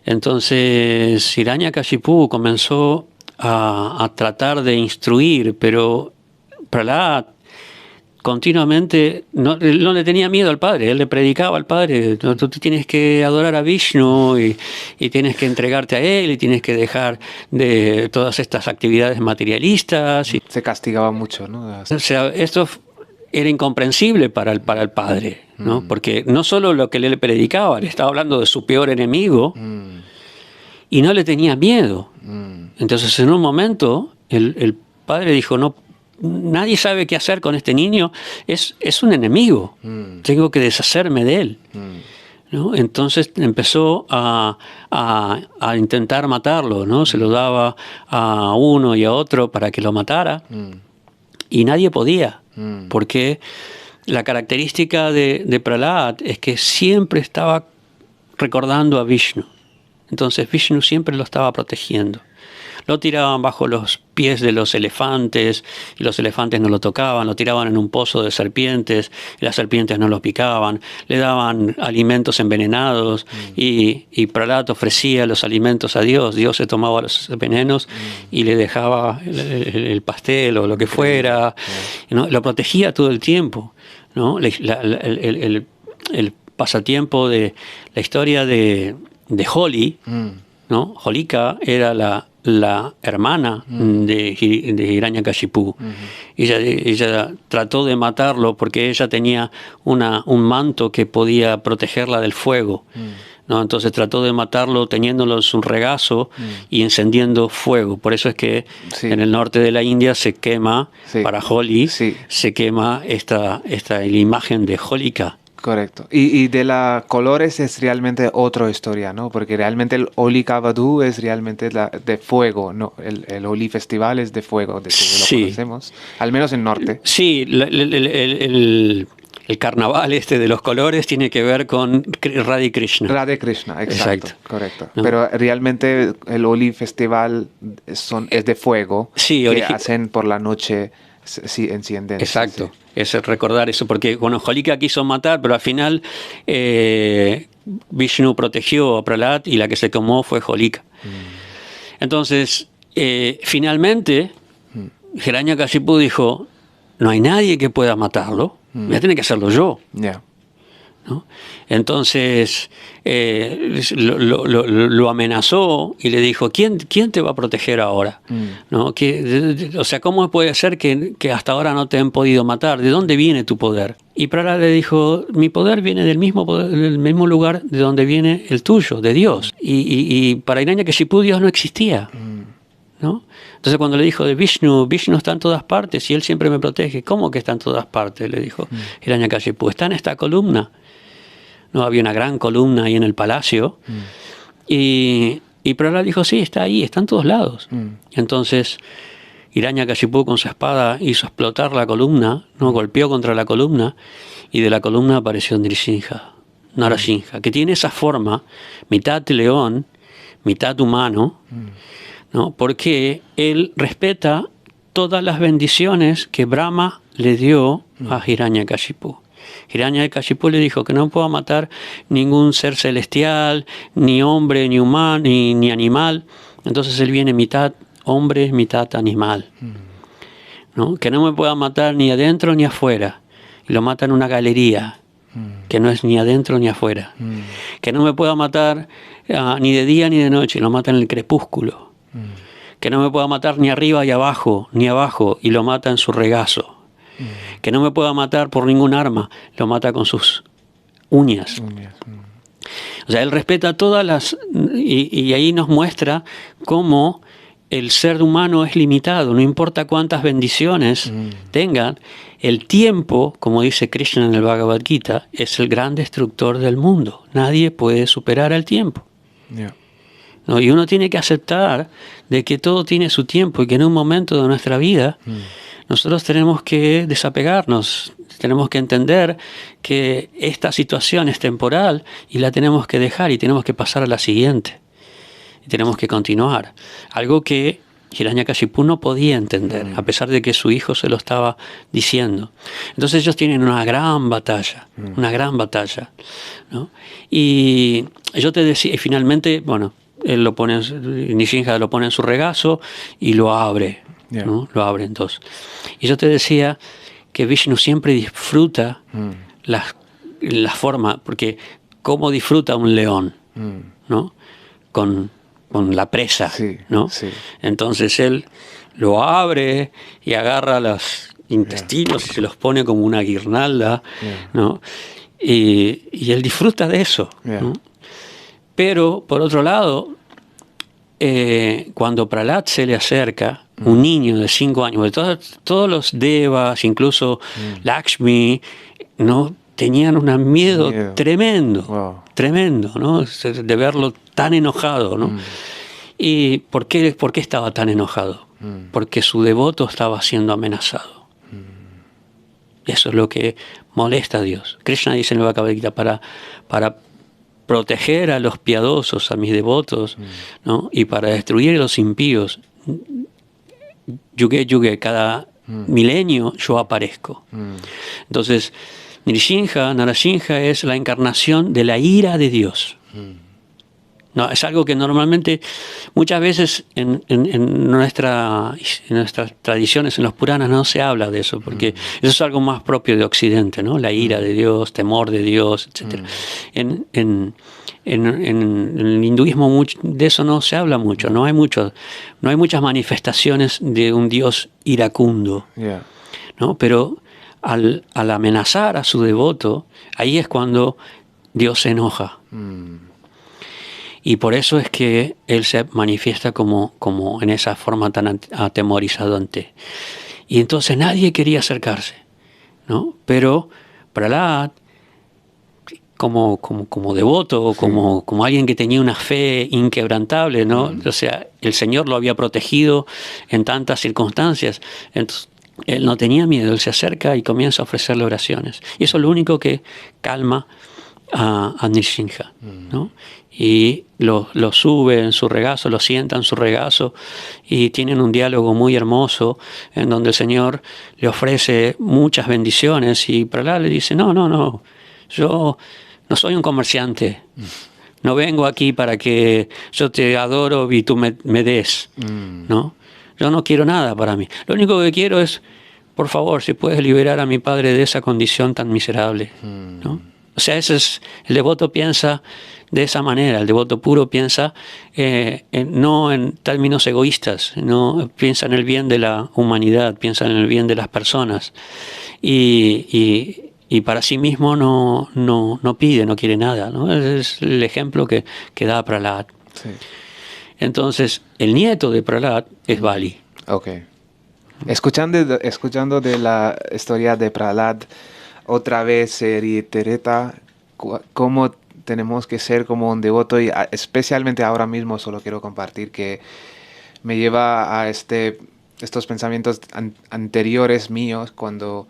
Entonces Hiranyakashipu comenzó a tratar de instruir, pero Prahlad continuamente no le tenía miedo al padre. Él le predicaba al padre, tú tienes que adorar a Vishnu y tienes que entregarte a él y tienes que dejar de todas estas actividades materialistas. Se castigaba mucho, ¿no? O sea, esto era incomprensible para el padre, ¿no? Porque no solo lo que le predicaba, le estaba hablando de su peor enemigo y no le tenía miedo. Entonces en un momento el padre dijo, no, nadie sabe qué hacer con este niño, es un enemigo, tengo que deshacerme de él, ¿no? Entonces empezó a intentar matarlo, ¿no? Se lo daba a uno y a otro para que lo matara, y nadie podía, porque la característica de Prahlad es que siempre estaba recordando a Vishnu. Entonces Vishnu siempre lo estaba protegiendo. Lo tiraban bajo los pies de los elefantes y los elefantes no lo tocaban, lo tiraban en un pozo de serpientes y las serpientes no lo picaban, le daban alimentos envenenados y Prahlad ofrecía los alimentos a Dios, Dios se tomaba los venenos y le dejaba el pastel o lo que fuera, ¿no? Lo protegía todo el tiempo, ¿no? El pasatiempo de la historia de Holi, ¿no? Holika era la hermana de Hiranyakashipu. Ella trató de matarlo porque ella tenía un manto que podía protegerla del fuego, ¿no? Entonces trató de matarlo teniéndolo en su regazo y encendiendo fuego. Por eso es que en el norte de la India se quema, para Holi, se quema la imagen de Holika Correcto. Y de la colores es realmente otra historia, ¿no? Porque realmente el Holi Kavadu es realmente de fuego, ¿no? El Holi Festival es de fuego, de que lo Sí, conocemos, al menos en norte. sí, el carnaval este de los colores tiene que ver con Radha Krishna. Radha Krishna, exacto, correcto. ¿No? Pero realmente el Holi Festival es de fuego, Sí, que hacen por la noche, sí, encienden. Exacto, Sí. es recordar eso, porque bueno, Holika quiso matar, pero al final Vishnu protegió a Prahlad y la que se tomó fue Holika. Entonces, finalmente, Hiranyakashipu dijo, no hay nadie que pueda matarlo, voy a tener que hacerlo yo. Yeah. ¿No? Entonces lo amenazó y le dijo, ¿quién te va a proteger ahora? ¿No? O sea, ¿cómo puede ser que hasta ahora no te han podido matar? ¿De dónde viene tu poder? Y Prahlad le dijo, mi poder viene del mismo lugar de donde viene el tuyo, de Dios. Y para Hiranyakashipu Dios no existía. ¿No? Entonces cuando le dijo de Vishnu está en todas partes y él siempre me protege. ¿Cómo que está en todas partes? Le dijo Hiranyakashipu, está en esta columna. No, había una gran columna ahí en el palacio. Y Prahlad dijo, sí, está ahí, está en todos lados. Entonces Hiranyakashipu con su espada hizo explotar la columna, ¿no? Golpeó contra la columna y de la columna apareció Narasimha, que tiene esa forma, mitad león, mitad humano, ¿no? Porque él respeta todas las bendiciones que Brahma le dio a Hiranyakashipu. Hiranyakashipu le dijo que no pueda matar ningún ser celestial, ni hombre, ni humano, ni animal. Entonces él viene mitad hombre, mitad animal. ¿No? Que no me pueda matar ni adentro ni afuera. Y lo mata en una galería, que no es ni adentro ni afuera. Que no me pueda matar ni de día ni de noche, y lo mata en el crepúsculo. Que no me pueda matar ni arriba y abajo, ni abajo, y lo mata en su regazo. Que no me pueda matar por ningún arma, lo mata con sus uñas. O sea, él respeta todas las... Y ahí nos muestra cómo el ser humano es limitado, no importa cuántas bendiciones tengan, el tiempo, como dice Krishna en el Bhagavad Gita, es el gran destructor del mundo. Nadie puede superar el tiempo. Yeah. ¿No? Y uno tiene que aceptar de que todo tiene su tiempo y que en un momento de nuestra vida nosotros tenemos que desapegarnos, tenemos que entender que esta situación es temporal y la tenemos que dejar y tenemos que pasar a la siguiente. Y tenemos que continuar. Algo que Hiranyakashipu no podía entender, a pesar de que su hijo se lo estaba diciendo. Entonces ellos tienen una gran batalla, ¿no? Y yo te decía, y finalmente, bueno, él lo pone, Nrsimha lo pone en su regazo y lo abre, ¿no? Lo abre en dos. Y yo te decía que Vishnu siempre disfruta la forma, porque ¿cómo disfruta un león? ¿No? Con la presa, Sí, ¿no? sí. Entonces él lo abre y agarra los intestinos y se los pone como una guirnalda, ¿no? Y él disfruta de eso, ¿no? Pero, por otro lado, cuando Prahlad se le acerca, un niño de 5 años, de todos los devas, incluso Lakshmi, ¿no? Tenían un miedo tremendo, tremendo, ¿no? De verlo tan enojado, ¿no? ¿Y por qué estaba tan enojado? Porque su devoto estaba siendo amenazado. Eso es lo que molesta a Dios. Krishna dice en el Bhagavad Gita, para proteger a los piadosos, a mis devotos, ¿no? Y para destruir a los impíos, yugue, cada milenio yo aparezco. Entonces, Narasimha es la encarnación de la ira de Dios. No, es algo que normalmente, muchas veces en nuestras tradiciones, en los Puranas, no se habla de eso, porque eso es algo más propio de Occidente, ¿no? La ira de Dios, temor de Dios, etc. En el hinduismo de eso no se habla mucho, no hay muchas manifestaciones de un Dios iracundo, ¿no? Pero al amenazar a su devoto, ahí es cuando Dios se enoja. Y por eso es que él se manifiesta como en esa forma tan atemorizante. Y entonces nadie quería acercarse, ¿no? Pero Prahlad como devoto, o como alguien que tenía una fe inquebrantable, ¿no? O sea, el Señor lo había protegido en tantas circunstancias. Entonces, él no tenía miedo, él se acerca y comienza a ofrecerle oraciones. Y eso es lo único que calma a Nrsimha, ¿no? Y lo sube en su regazo, lo sienta en su regazo, y tienen un diálogo muy hermoso en donde el Señor le ofrece muchas bendiciones y Prahlad le dice, no, yo no soy un comerciante, no vengo aquí para que yo te adoro y tú me des, ¿no? Yo no quiero nada para mí. Lo único que quiero es, por favor, si puedes liberar a mi padre de esa condición tan miserable, ¿no? O sea, el devoto piensa de esa manera, el devoto puro piensa no en términos egoístas, no piensa en el bien de la humanidad, piensa en el bien de las personas y para sí mismo no pide, no quiere nada, ¿no? Ese es el ejemplo que da Prahlad. Sí. Entonces, el nieto de Prahlad es Bali. Ok. Escuchando de la historia de Prahlad, otra vez se reitera cómo tenemos que ser como un devoto, y especialmente ahora mismo solo quiero compartir que me lleva a estos pensamientos anteriores míos cuando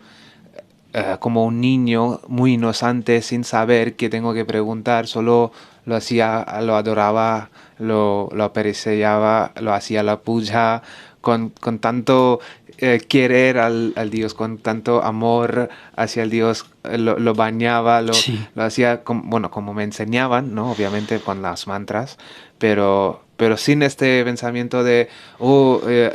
como un niño muy inocente sin saber qué tengo que preguntar, solo lo hacía, lo adoraba, lo apreciaba, lo hacía la puja con tanto querer al Dios, con tanto amor hacia el Dios, lo bañaba, Sí. lo hacía como me enseñaban, ¿no? Obviamente con las mantras, pero sin este pensamiento de,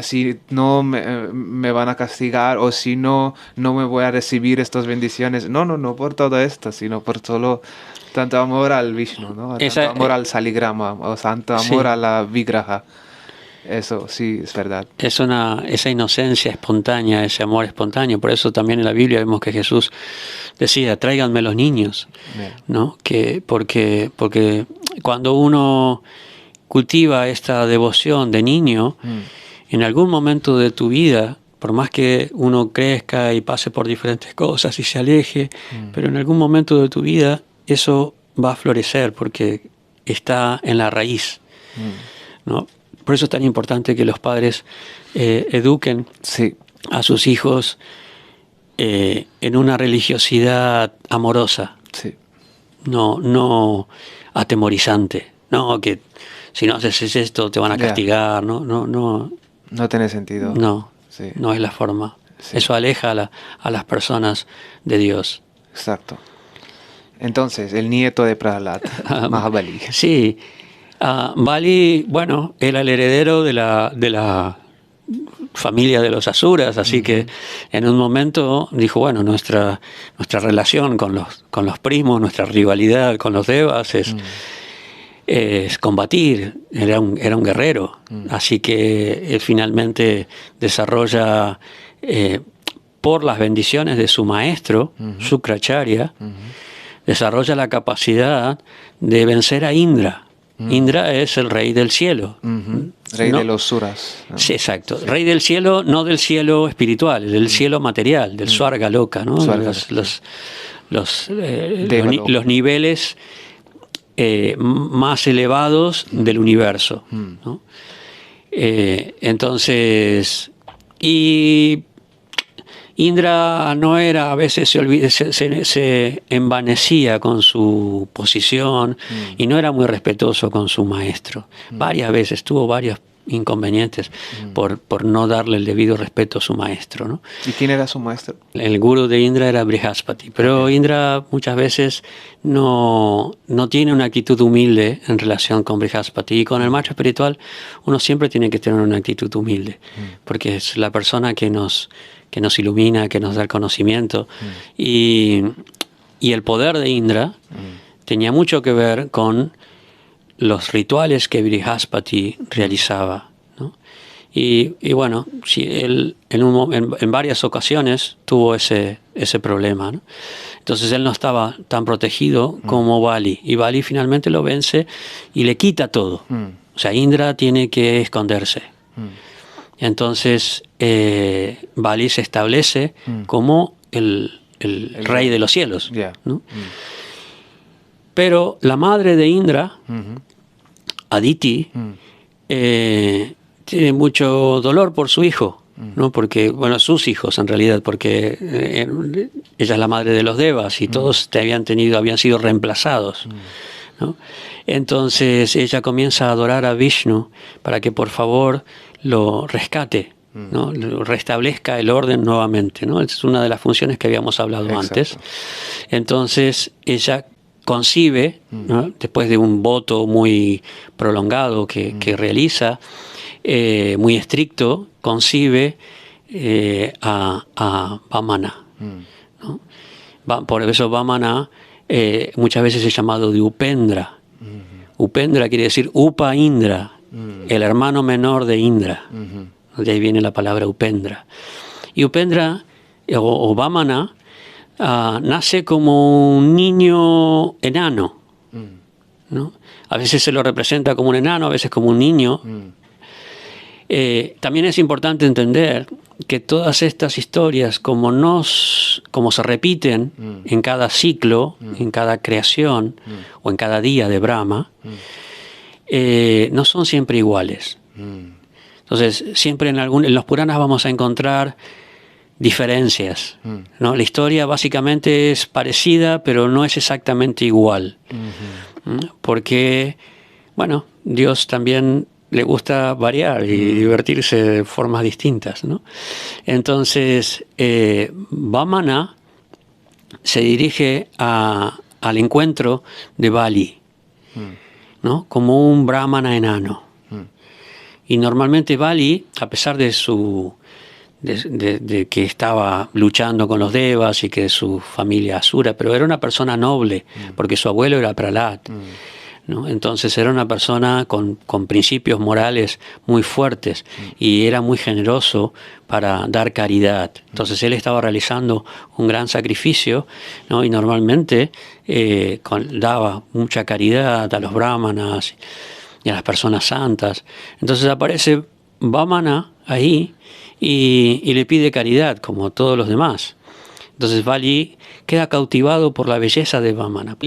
si no me van a castigar, o si no me voy a recibir estas bendiciones. No por todo esto, sino por solo tanto amor al Vishnu, ¿no? Tanto amor al Saligrama, o tanto amor Sí. a la Vigraha. Eso sí, es verdad. Es esa inocencia espontánea, ese amor espontáneo. Por eso también en la Biblia vemos que Jesús decía, tráiganme los niños, ¿no? Porque cuando uno cultiva esta devoción de niño, en algún momento de tu vida, por más que uno crezca y pase por diferentes cosas y se aleje, pero en algún momento de tu vida eso va a florecer porque está en la raíz, ¿no? Por eso es tan importante que los padres eduquen a sus hijos en una religiosidad amorosa, no atemorizante, no que si no haces esto te van a castigar, no tiene sentido. No es la forma. Eso aleja a las personas de Dios. Exacto. Entonces, el nieto de Prahlad, Mahabali. Sí. Bali, bueno, era el heredero de la familia de los asuras, así que en un momento dijo, bueno, nuestra relación con los primos, nuestra rivalidad con los devas es combatir. Era un guerrero, así que él finalmente desarrolla, por las bendiciones de su maestro, Shukracharya, desarrolla la capacidad de vencer a Indra. Indra es el rey del cielo. Rey de los suras, ¿no? Sí, exacto. Rey del cielo, no del cielo espiritual, del cielo material, del Swarga Loka, ¿no? Los niveles más elevados del universo, ¿no? Entonces, y Indra no era, a veces se envanecía con su posición y no era muy respetuoso con su maestro. Varias veces tuvo varios inconvenientes por no darle el debido respeto a su maestro, ¿no? ¿Y quién era su maestro? El gurú de Indra era Brihaspati, pero Indra muchas veces no tiene una actitud humilde en relación con Brihaspati, y con el maestro espiritual uno siempre tiene que tener una actitud humilde, porque es la persona que nos ilumina, que nos da el conocimiento, y el poder de Indra tenía mucho que ver con los rituales que Brihaspati realizaba, ¿no? Y bueno, sí, él en varias ocasiones tuvo ese problema, ¿no? Entonces él no estaba tan protegido como Bali, y Bali finalmente lo vence y le quita todo. O sea, Indra tiene que esconderse. Entonces Bali se establece como el rey de los cielos, ¿no? Pero la madre de Indra, Ujú. Aditi, tiene mucho dolor por su hijo, ¿no? Porque, bueno, sus hijos en realidad, porque ella es la madre de los devas y todos habían sido reemplazados, ¿no? Entonces ella comienza a adorar a Vishnu para que por favor lo rescate, ¿no? Lo restablezca el orden nuevamente, ¿no? Es una de las funciones que habíamos hablado Exacto. antes. Entonces ella concibe, ¿no? Después de un voto muy prolongado que realiza, muy estricto, concibe a Vamana, ¿no? Por eso Vamana muchas veces es llamado de Upendra. Upendra quiere decir Upa Indra, el hermano menor de Indra. De ahí viene la palabra Upendra. Y Upendra, o Vamana, nace como un niño enano, ¿no? A veces se lo representa como un enano, a veces como un niño. También es importante entender que todas estas historias, como se repiten en cada ciclo, en cada creación o en cada día de Brahma, no son siempre iguales. Entonces, siempre en los Puranas vamos a encontrar diferencias, ¿no? La historia básicamente es parecida, pero no es exactamente igual. Porque, bueno, Dios también le gusta variar y divertirse de formas distintas, ¿no? Entonces, Vamana se dirige al encuentro de Bali, ¿no? Como un brahmana enano. Y normalmente Bali, a pesar de que estaba luchando con los devas y que su familia asura, pero era una persona noble, porque su abuelo era Prahlad, ¿no? Entonces era una persona con principios morales muy fuertes y era muy generoso para dar caridad. Entonces él estaba realizando un gran sacrificio, ¿no? Y normalmente daba mucha caridad a los brahmanas y a las personas santas. Entonces aparece Vamana ahí y le pide caridad como todos los demás. Entonces Bali queda cautivado por la belleza de Vamana.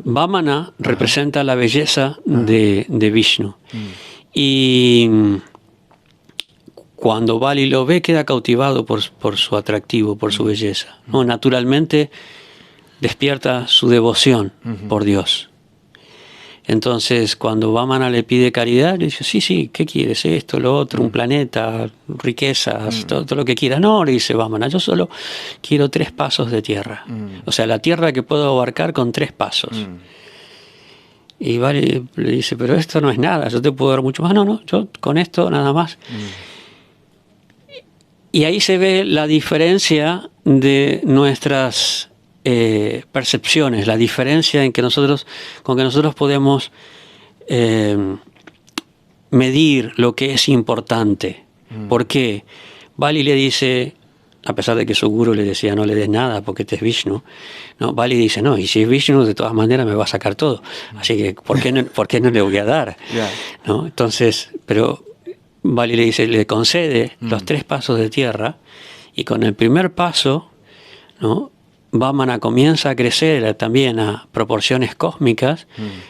Vamana representa la belleza de Vishnu. Y cuando Bali lo ve, queda cautivado por su atractivo, por su belleza, ¿no? Naturalmente despierta su devoción por Dios. Entonces, cuando Vamana le pide caridad, le dice, sí, ¿qué quieres? Esto, lo otro, un planeta, riquezas, todo lo que quieras. No, le dice Vamana, yo solo quiero 3 pasos de tierra. O sea, la tierra que puedo abarcar con 3 pasos. Y Vali le dice, pero esto no es nada, yo te puedo dar mucho más. No, yo con esto nada más. Y ahí se ve la diferencia de nuestras percepciones, la diferencia con que nosotros podemos medir lo que es importante. ¿Por qué? Bali le dice, a pesar de que su guru le decía no le des nada porque este es Vishnu, no, Bali dice no, y si es Vishnu de todas maneras me va a sacar todo, así que ¿por qué no le voy a dar? ¿No? Entonces, pero Bali le dice, le concede los 3 pasos de tierra, y con el primer paso, ¿no? Vamana comienza a crecer también a proporciones cósmicas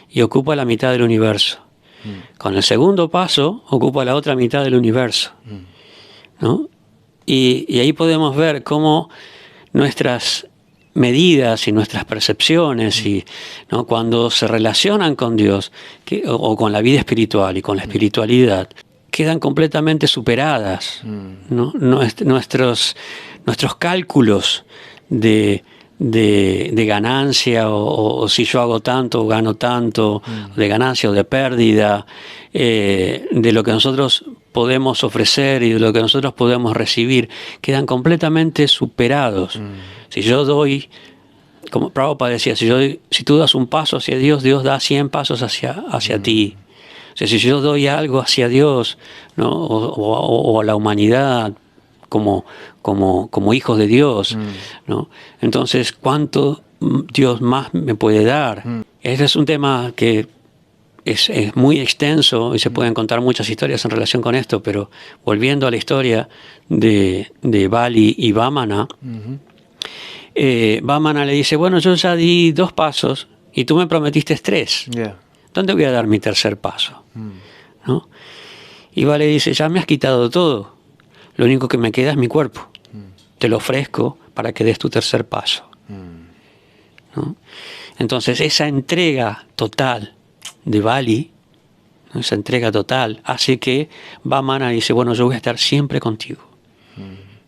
y ocupa la mitad del universo. Con el segundo paso ocupa la otra mitad del universo, ¿no? Y ahí podemos ver cómo nuestras medidas y nuestras percepciones, ¿no? Cuando se relacionan con Dios o con la vida espiritual y con la espiritualidad, quedan completamente superadas, ¿no? Nuestros cálculos de ganancia o si yo hago tanto o gano tanto, de ganancia o de pérdida, de lo que nosotros podemos ofrecer y de lo que nosotros podemos recibir, quedan completamente superados. Si yo doy, como Prabhupada decía, si tú das un paso hacia Dios, Dios da 100 pasos hacia ti. O sea, si yo doy algo hacia Dios, ¿no? o a la humanidad, como hijos de Dios, ¿no? Entonces, ¿cuánto Dios más me puede dar? Este es un tema que es muy extenso y se pueden contar muchas historias en relación con esto, pero volviendo a la historia de Bali y Vamana, Vamana le dice, bueno, yo ya di 2 pasos y tú me prometiste 3. Yeah. ¿Dónde voy a dar mi tercer paso? ¿No? Y Vale dice, ya me has quitado todo. Lo único que me queda es mi cuerpo. Te lo ofrezco para que des tu tercer paso. ¿No? Entonces, esa entrega total de Bali, ¿no? Esa entrega total, hace que Vamana dice, bueno, yo voy a estar siempre contigo.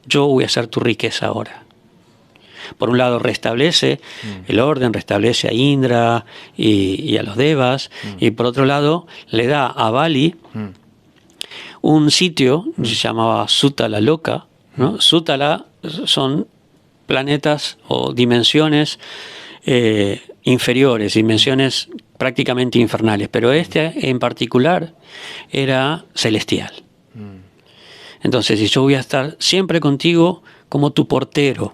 Yo voy a ser tu riqueza ahora. Por un lado restablece el orden, restablece a Indra y a los devas, y por otro lado le da a Bali un sitio que se llamaba Sutala Loka, ¿no? Sutala son planetas o dimensiones inferiores, dimensiones prácticamente infernales, pero este en particular era celestial. Entonces, si yo voy a estar siempre contigo como tu portero,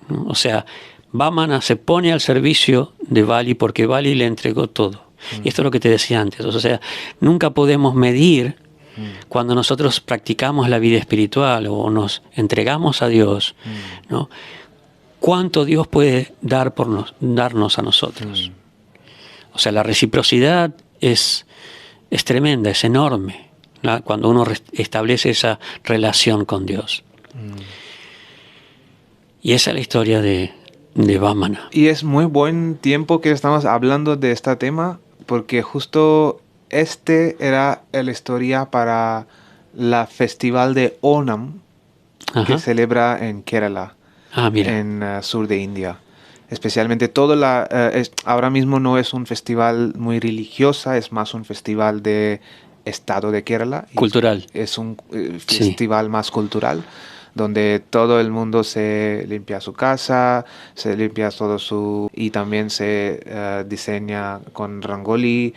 ¿no? O sea, Vamana se pone al servicio de Bali porque Bali le entregó todo. Y esto es lo que te decía antes. O sea, nunca podemos medir cuando nosotros practicamos la vida espiritual o nos entregamos a Dios, ¿no? Cuánto Dios puede darnos a nosotros. O sea, la reciprocidad es tremenda, es enorme, ¿no? Cuando uno establece esa relación con Dios. Y esa es la historia de Vamana. Y es muy buen tiempo que estamos hablando de este tema, porque justo era la historia para la festival de Onam, que celebra en Kerala, en sur de India. Especialmente ahora mismo no es un festival muy religioso, es más un festival de estado de Kerala. Cultural. Es un festival más cultural, donde todo el mundo se limpia su casa, se limpia y también se diseña con rangoli,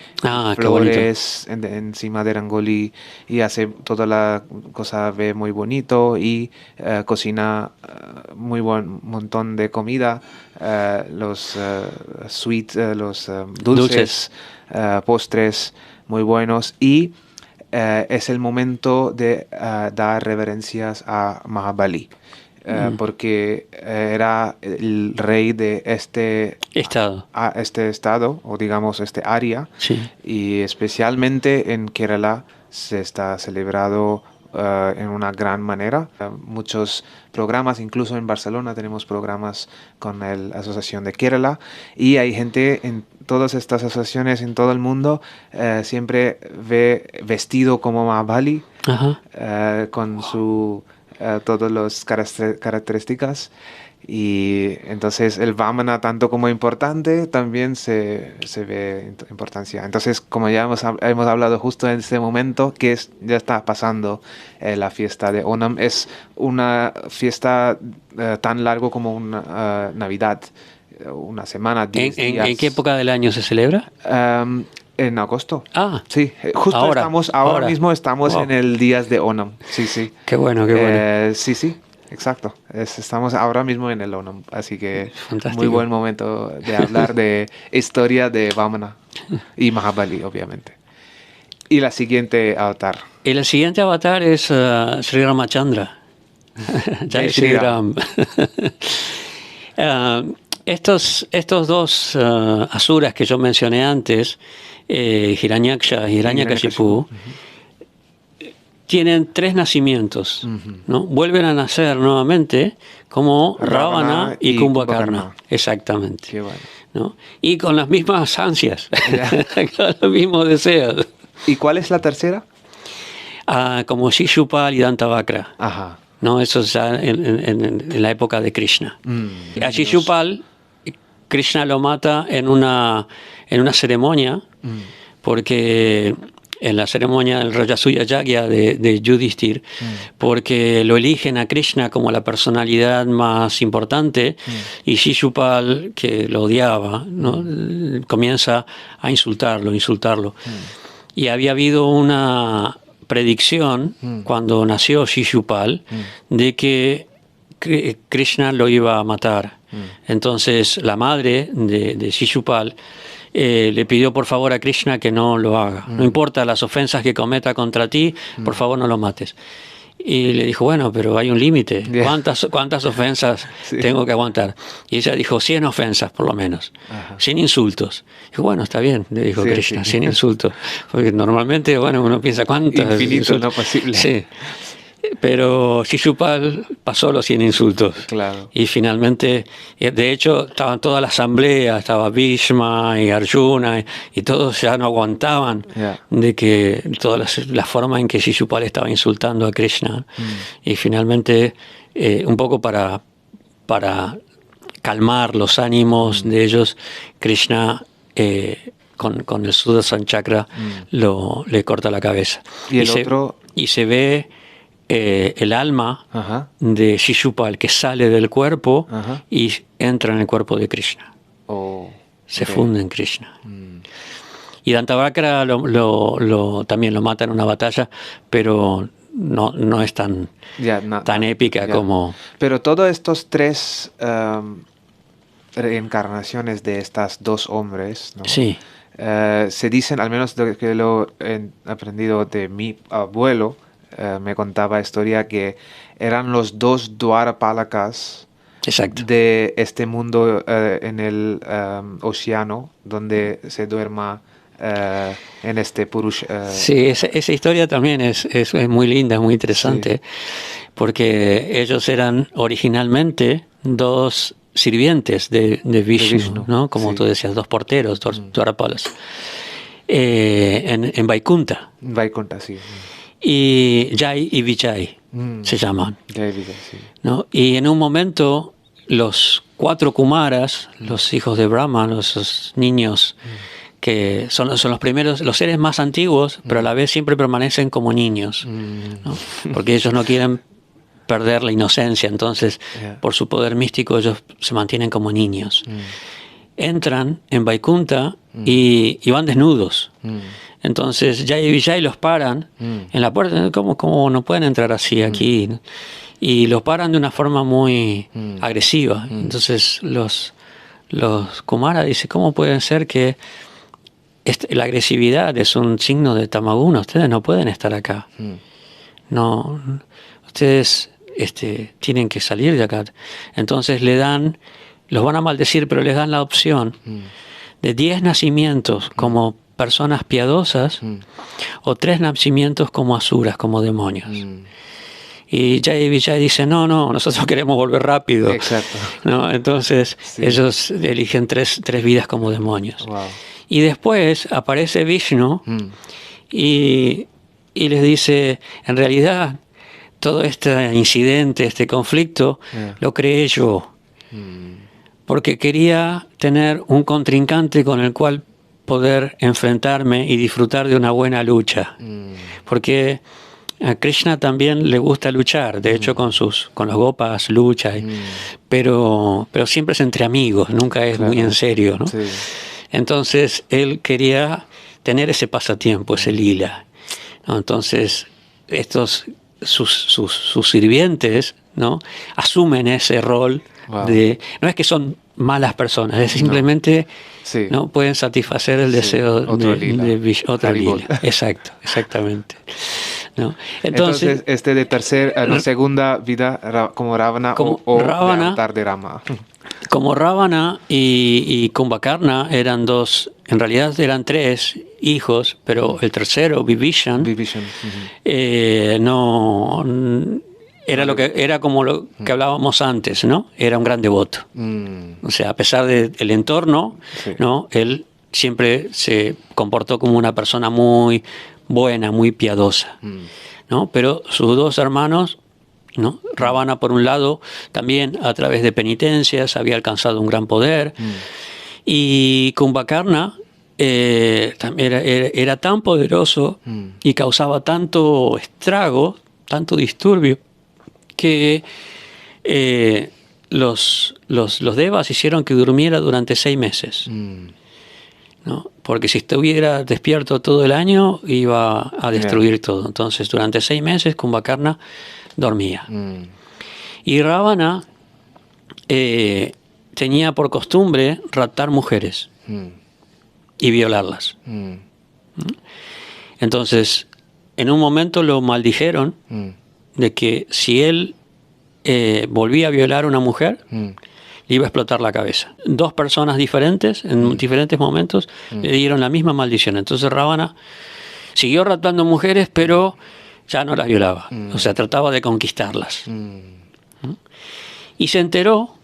flores encima de rangoli, y hace toda la cosa ve muy bonito, y cocina muy buen montón de comida, los los dulces. Postres muy buenos, y es el momento de dar reverencias a Mahabali, porque era el rey de este estado, o digamos este área, y especialmente en Kerala se está celebrado en una gran manera. Muchos programas, incluso en Barcelona tenemos programas con la Asociación de Kerala, y hay gente en todas estas asociaciones en todo el mundo siempre ve vestido como Mahabali, con todas las características. Y entonces el Vamana, tanto como importante, también se ve importancia. Entonces, como ya hemos hablado justo en este momento, que ya está pasando la fiesta de Onam, es una fiesta tan largo como una Navidad, una semana, 10 días. ¿En qué época del año se celebra? En agosto. Sí, justo ahora mismo estamos en el días de Onam. Sí. Qué bueno. Sí. Exacto, estamos ahora mismo en el Onam, así que fantástico. Muy buen momento de hablar de historia de Vamana y Mahabali, obviamente. Y la siguiente avatar. El siguiente avatar es Sri Ramachandra. Jai Sri Ram. Estos dos asuras que yo mencioné antes, Hiranyaksha y Hiranyakashipu, tienen 3 nacimientos, ¿no? Vuelven a nacer nuevamente como Ravana y Kumbhakarna. Exactamente. Qué bueno. ¿No? Y con las mismas ansias, con los mismos deseos. ¿Y cuál es la tercera? Como Shishupal y Dantavakra. Ajá. ¿No? Eso es ya en la época de Krishna. A Shishupal, Krishna lo mata en una ceremonia, porque en la ceremonia del Rajasuya Yagya de Yudhishthir, porque lo eligen a Krishna como la personalidad más importante, y Shishupal, que lo odiaba, ¿no? Comienza a insultarlo. Y había habido una predicción cuando nació Shishupal de que Krishna lo iba a matar. Entonces la madre de Shishupal le pidió por favor a Krishna que no lo haga. No importa las ofensas que cometa contra ti, por favor no lo mates. Y le dijo, bueno, pero hay un límite. Yeah. ¿Cuántas ofensas tengo que aguantar? Y ella dijo, 100 ofensas por lo menos, sin insultos. Dijo, bueno, está bien, le dijo Krishna, sin insultos. Porque normalmente, bueno, uno piensa, ¿cuántas? Infinito, insultos? no posible. Sí. Pero Shishupal pasó los 100 insultos. Claro. Y finalmente, de hecho, estaban toda la asamblea, estaba Bhishma y Arjuna, y todos ya no aguantaban de que toda la forma en que Shishupal estaba insultando a Krishna. Y finalmente, un poco para calmar los ánimos de ellos, Krishna con el Sudarshan Chakra le corta la cabeza. Y se ve el alma de Shishupal que sale del cuerpo y entra en el cuerpo de Krishna. Se funde en Krishna. Y Dantavakra también lo mata en una batalla, pero no es tan épica como... Pero todos estos tres reencarnaciones de estas dos hombres, ¿no? Sí. Se dicen, al menos de que lo he aprendido de mi abuelo, me contaba historia que eran los dos Dwarapalakas de este mundo en el océano donde se duerma en este Purush. Sí, esa historia también es muy linda, muy interesante, porque ellos eran originalmente dos sirvientes de Vishnu, ¿no? Como tú decías, dos porteros, dos Dwarapalas, en Vaikunta. Vaikunta, sí. Y Jai y Vijay se llaman. Jai y Vijay, sí. ¿No? Y en un momento los 4 Kumaras, los hijos de Brahma, los niños que son los primeros, los seres más antiguos, pero a la vez siempre permanecen como niños, ¿no? Porque ellos no quieren perder la inocencia, entonces por su poder místico ellos se mantienen como niños. Entran en Vaikunta y van desnudos. Entonces Jai y Vijay los paran en la puerta. ¿Cómo no pueden entrar así aquí? Y los paran de una forma muy agresiva. Entonces los Kumara dicen, ¿cómo puede ser que la agresividad es un signo de Tamaguna? Ustedes no pueden estar acá. No, ustedes tienen que salir de acá. Entonces los van a maldecir, pero les dan la opción de 10 nacimientos como personas piadosas o 3 nacimientos como asuras, como demonios. Y Jai y Vijay dicen, no, nosotros queremos volver rápido. Exacto. ¿No? Entonces ellos eligen 3 vidas como demonios. Wow. Y después aparece Vishnu y les dice, en realidad todo este incidente, este conflicto, lo creé yo. Porque quería tener un contrincante con el cual poder enfrentarme y disfrutar de una buena lucha. Porque a Krishna también le gusta luchar, de hecho con los gopas lucha, pero siempre es entre amigos, nunca es muy en serio, ¿no? Sí. Entonces él quería tener ese pasatiempo, ese lila, ¿no? Entonces sus sirvientes, ¿no? Asumen ese rol de... No es que son malas personas, es simplemente... ¿no? Pueden satisfacer el deseo de otra lila. Exactamente. ¿No? Entonces de segunda vida como Ravana o Ravana, de altar de Rama. Como Ravana y Kumbhakarna eran 2, en realidad eran 3 hijos, pero el tercero, Vibhishan, no... Era como lo que hablábamos antes, ¿no? Era un gran devoto. O sea, a pesar del entorno, ¿no? Él siempre se comportó como una persona muy buena, muy piadosa, ¿no? Pero sus 2 hermanos, ¿no? Ravana, por un lado, también a través de penitencias había alcanzado un gran poder. Y Kumbhakarna era tan poderoso y causaba tanto estrago, tanto disturbio, que los devas hicieron que durmiera durante 6 meses. ¿No? Porque si estuviera despierto todo el año iba a destruir todo. Entonces durante 6 meses Kumbhakarna dormía. Y Ravana tenía por costumbre raptar mujeres y violarlas. Entonces en un momento lo maldijeron de que si él volvía a violar a una mujer, le iba a explotar la cabeza. Dos personas diferentes, en diferentes momentos, le dieron la misma maldición. Entonces Rávana siguió raptando mujeres, pero ya no las violaba. O sea, trataba de conquistarlas. ¿No? Y se enteró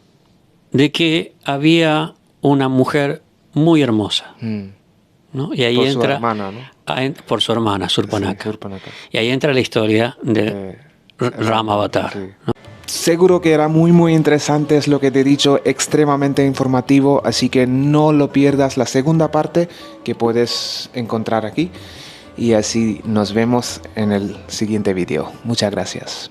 de que había una mujer muy hermosa. ¿No? Y ahí por entra, su hermana, ¿no? por su hermana, Surpanaka. Sí, Surpanaka. Y ahí entra la historia de Rama Avatar. Sí. ¿No? Seguro que era muy interesante, es lo que te he dicho, extremadamente informativo, así que no lo pierdas la segunda parte que puedes encontrar aquí. Y así nos vemos en el siguiente vídeo. Muchas gracias.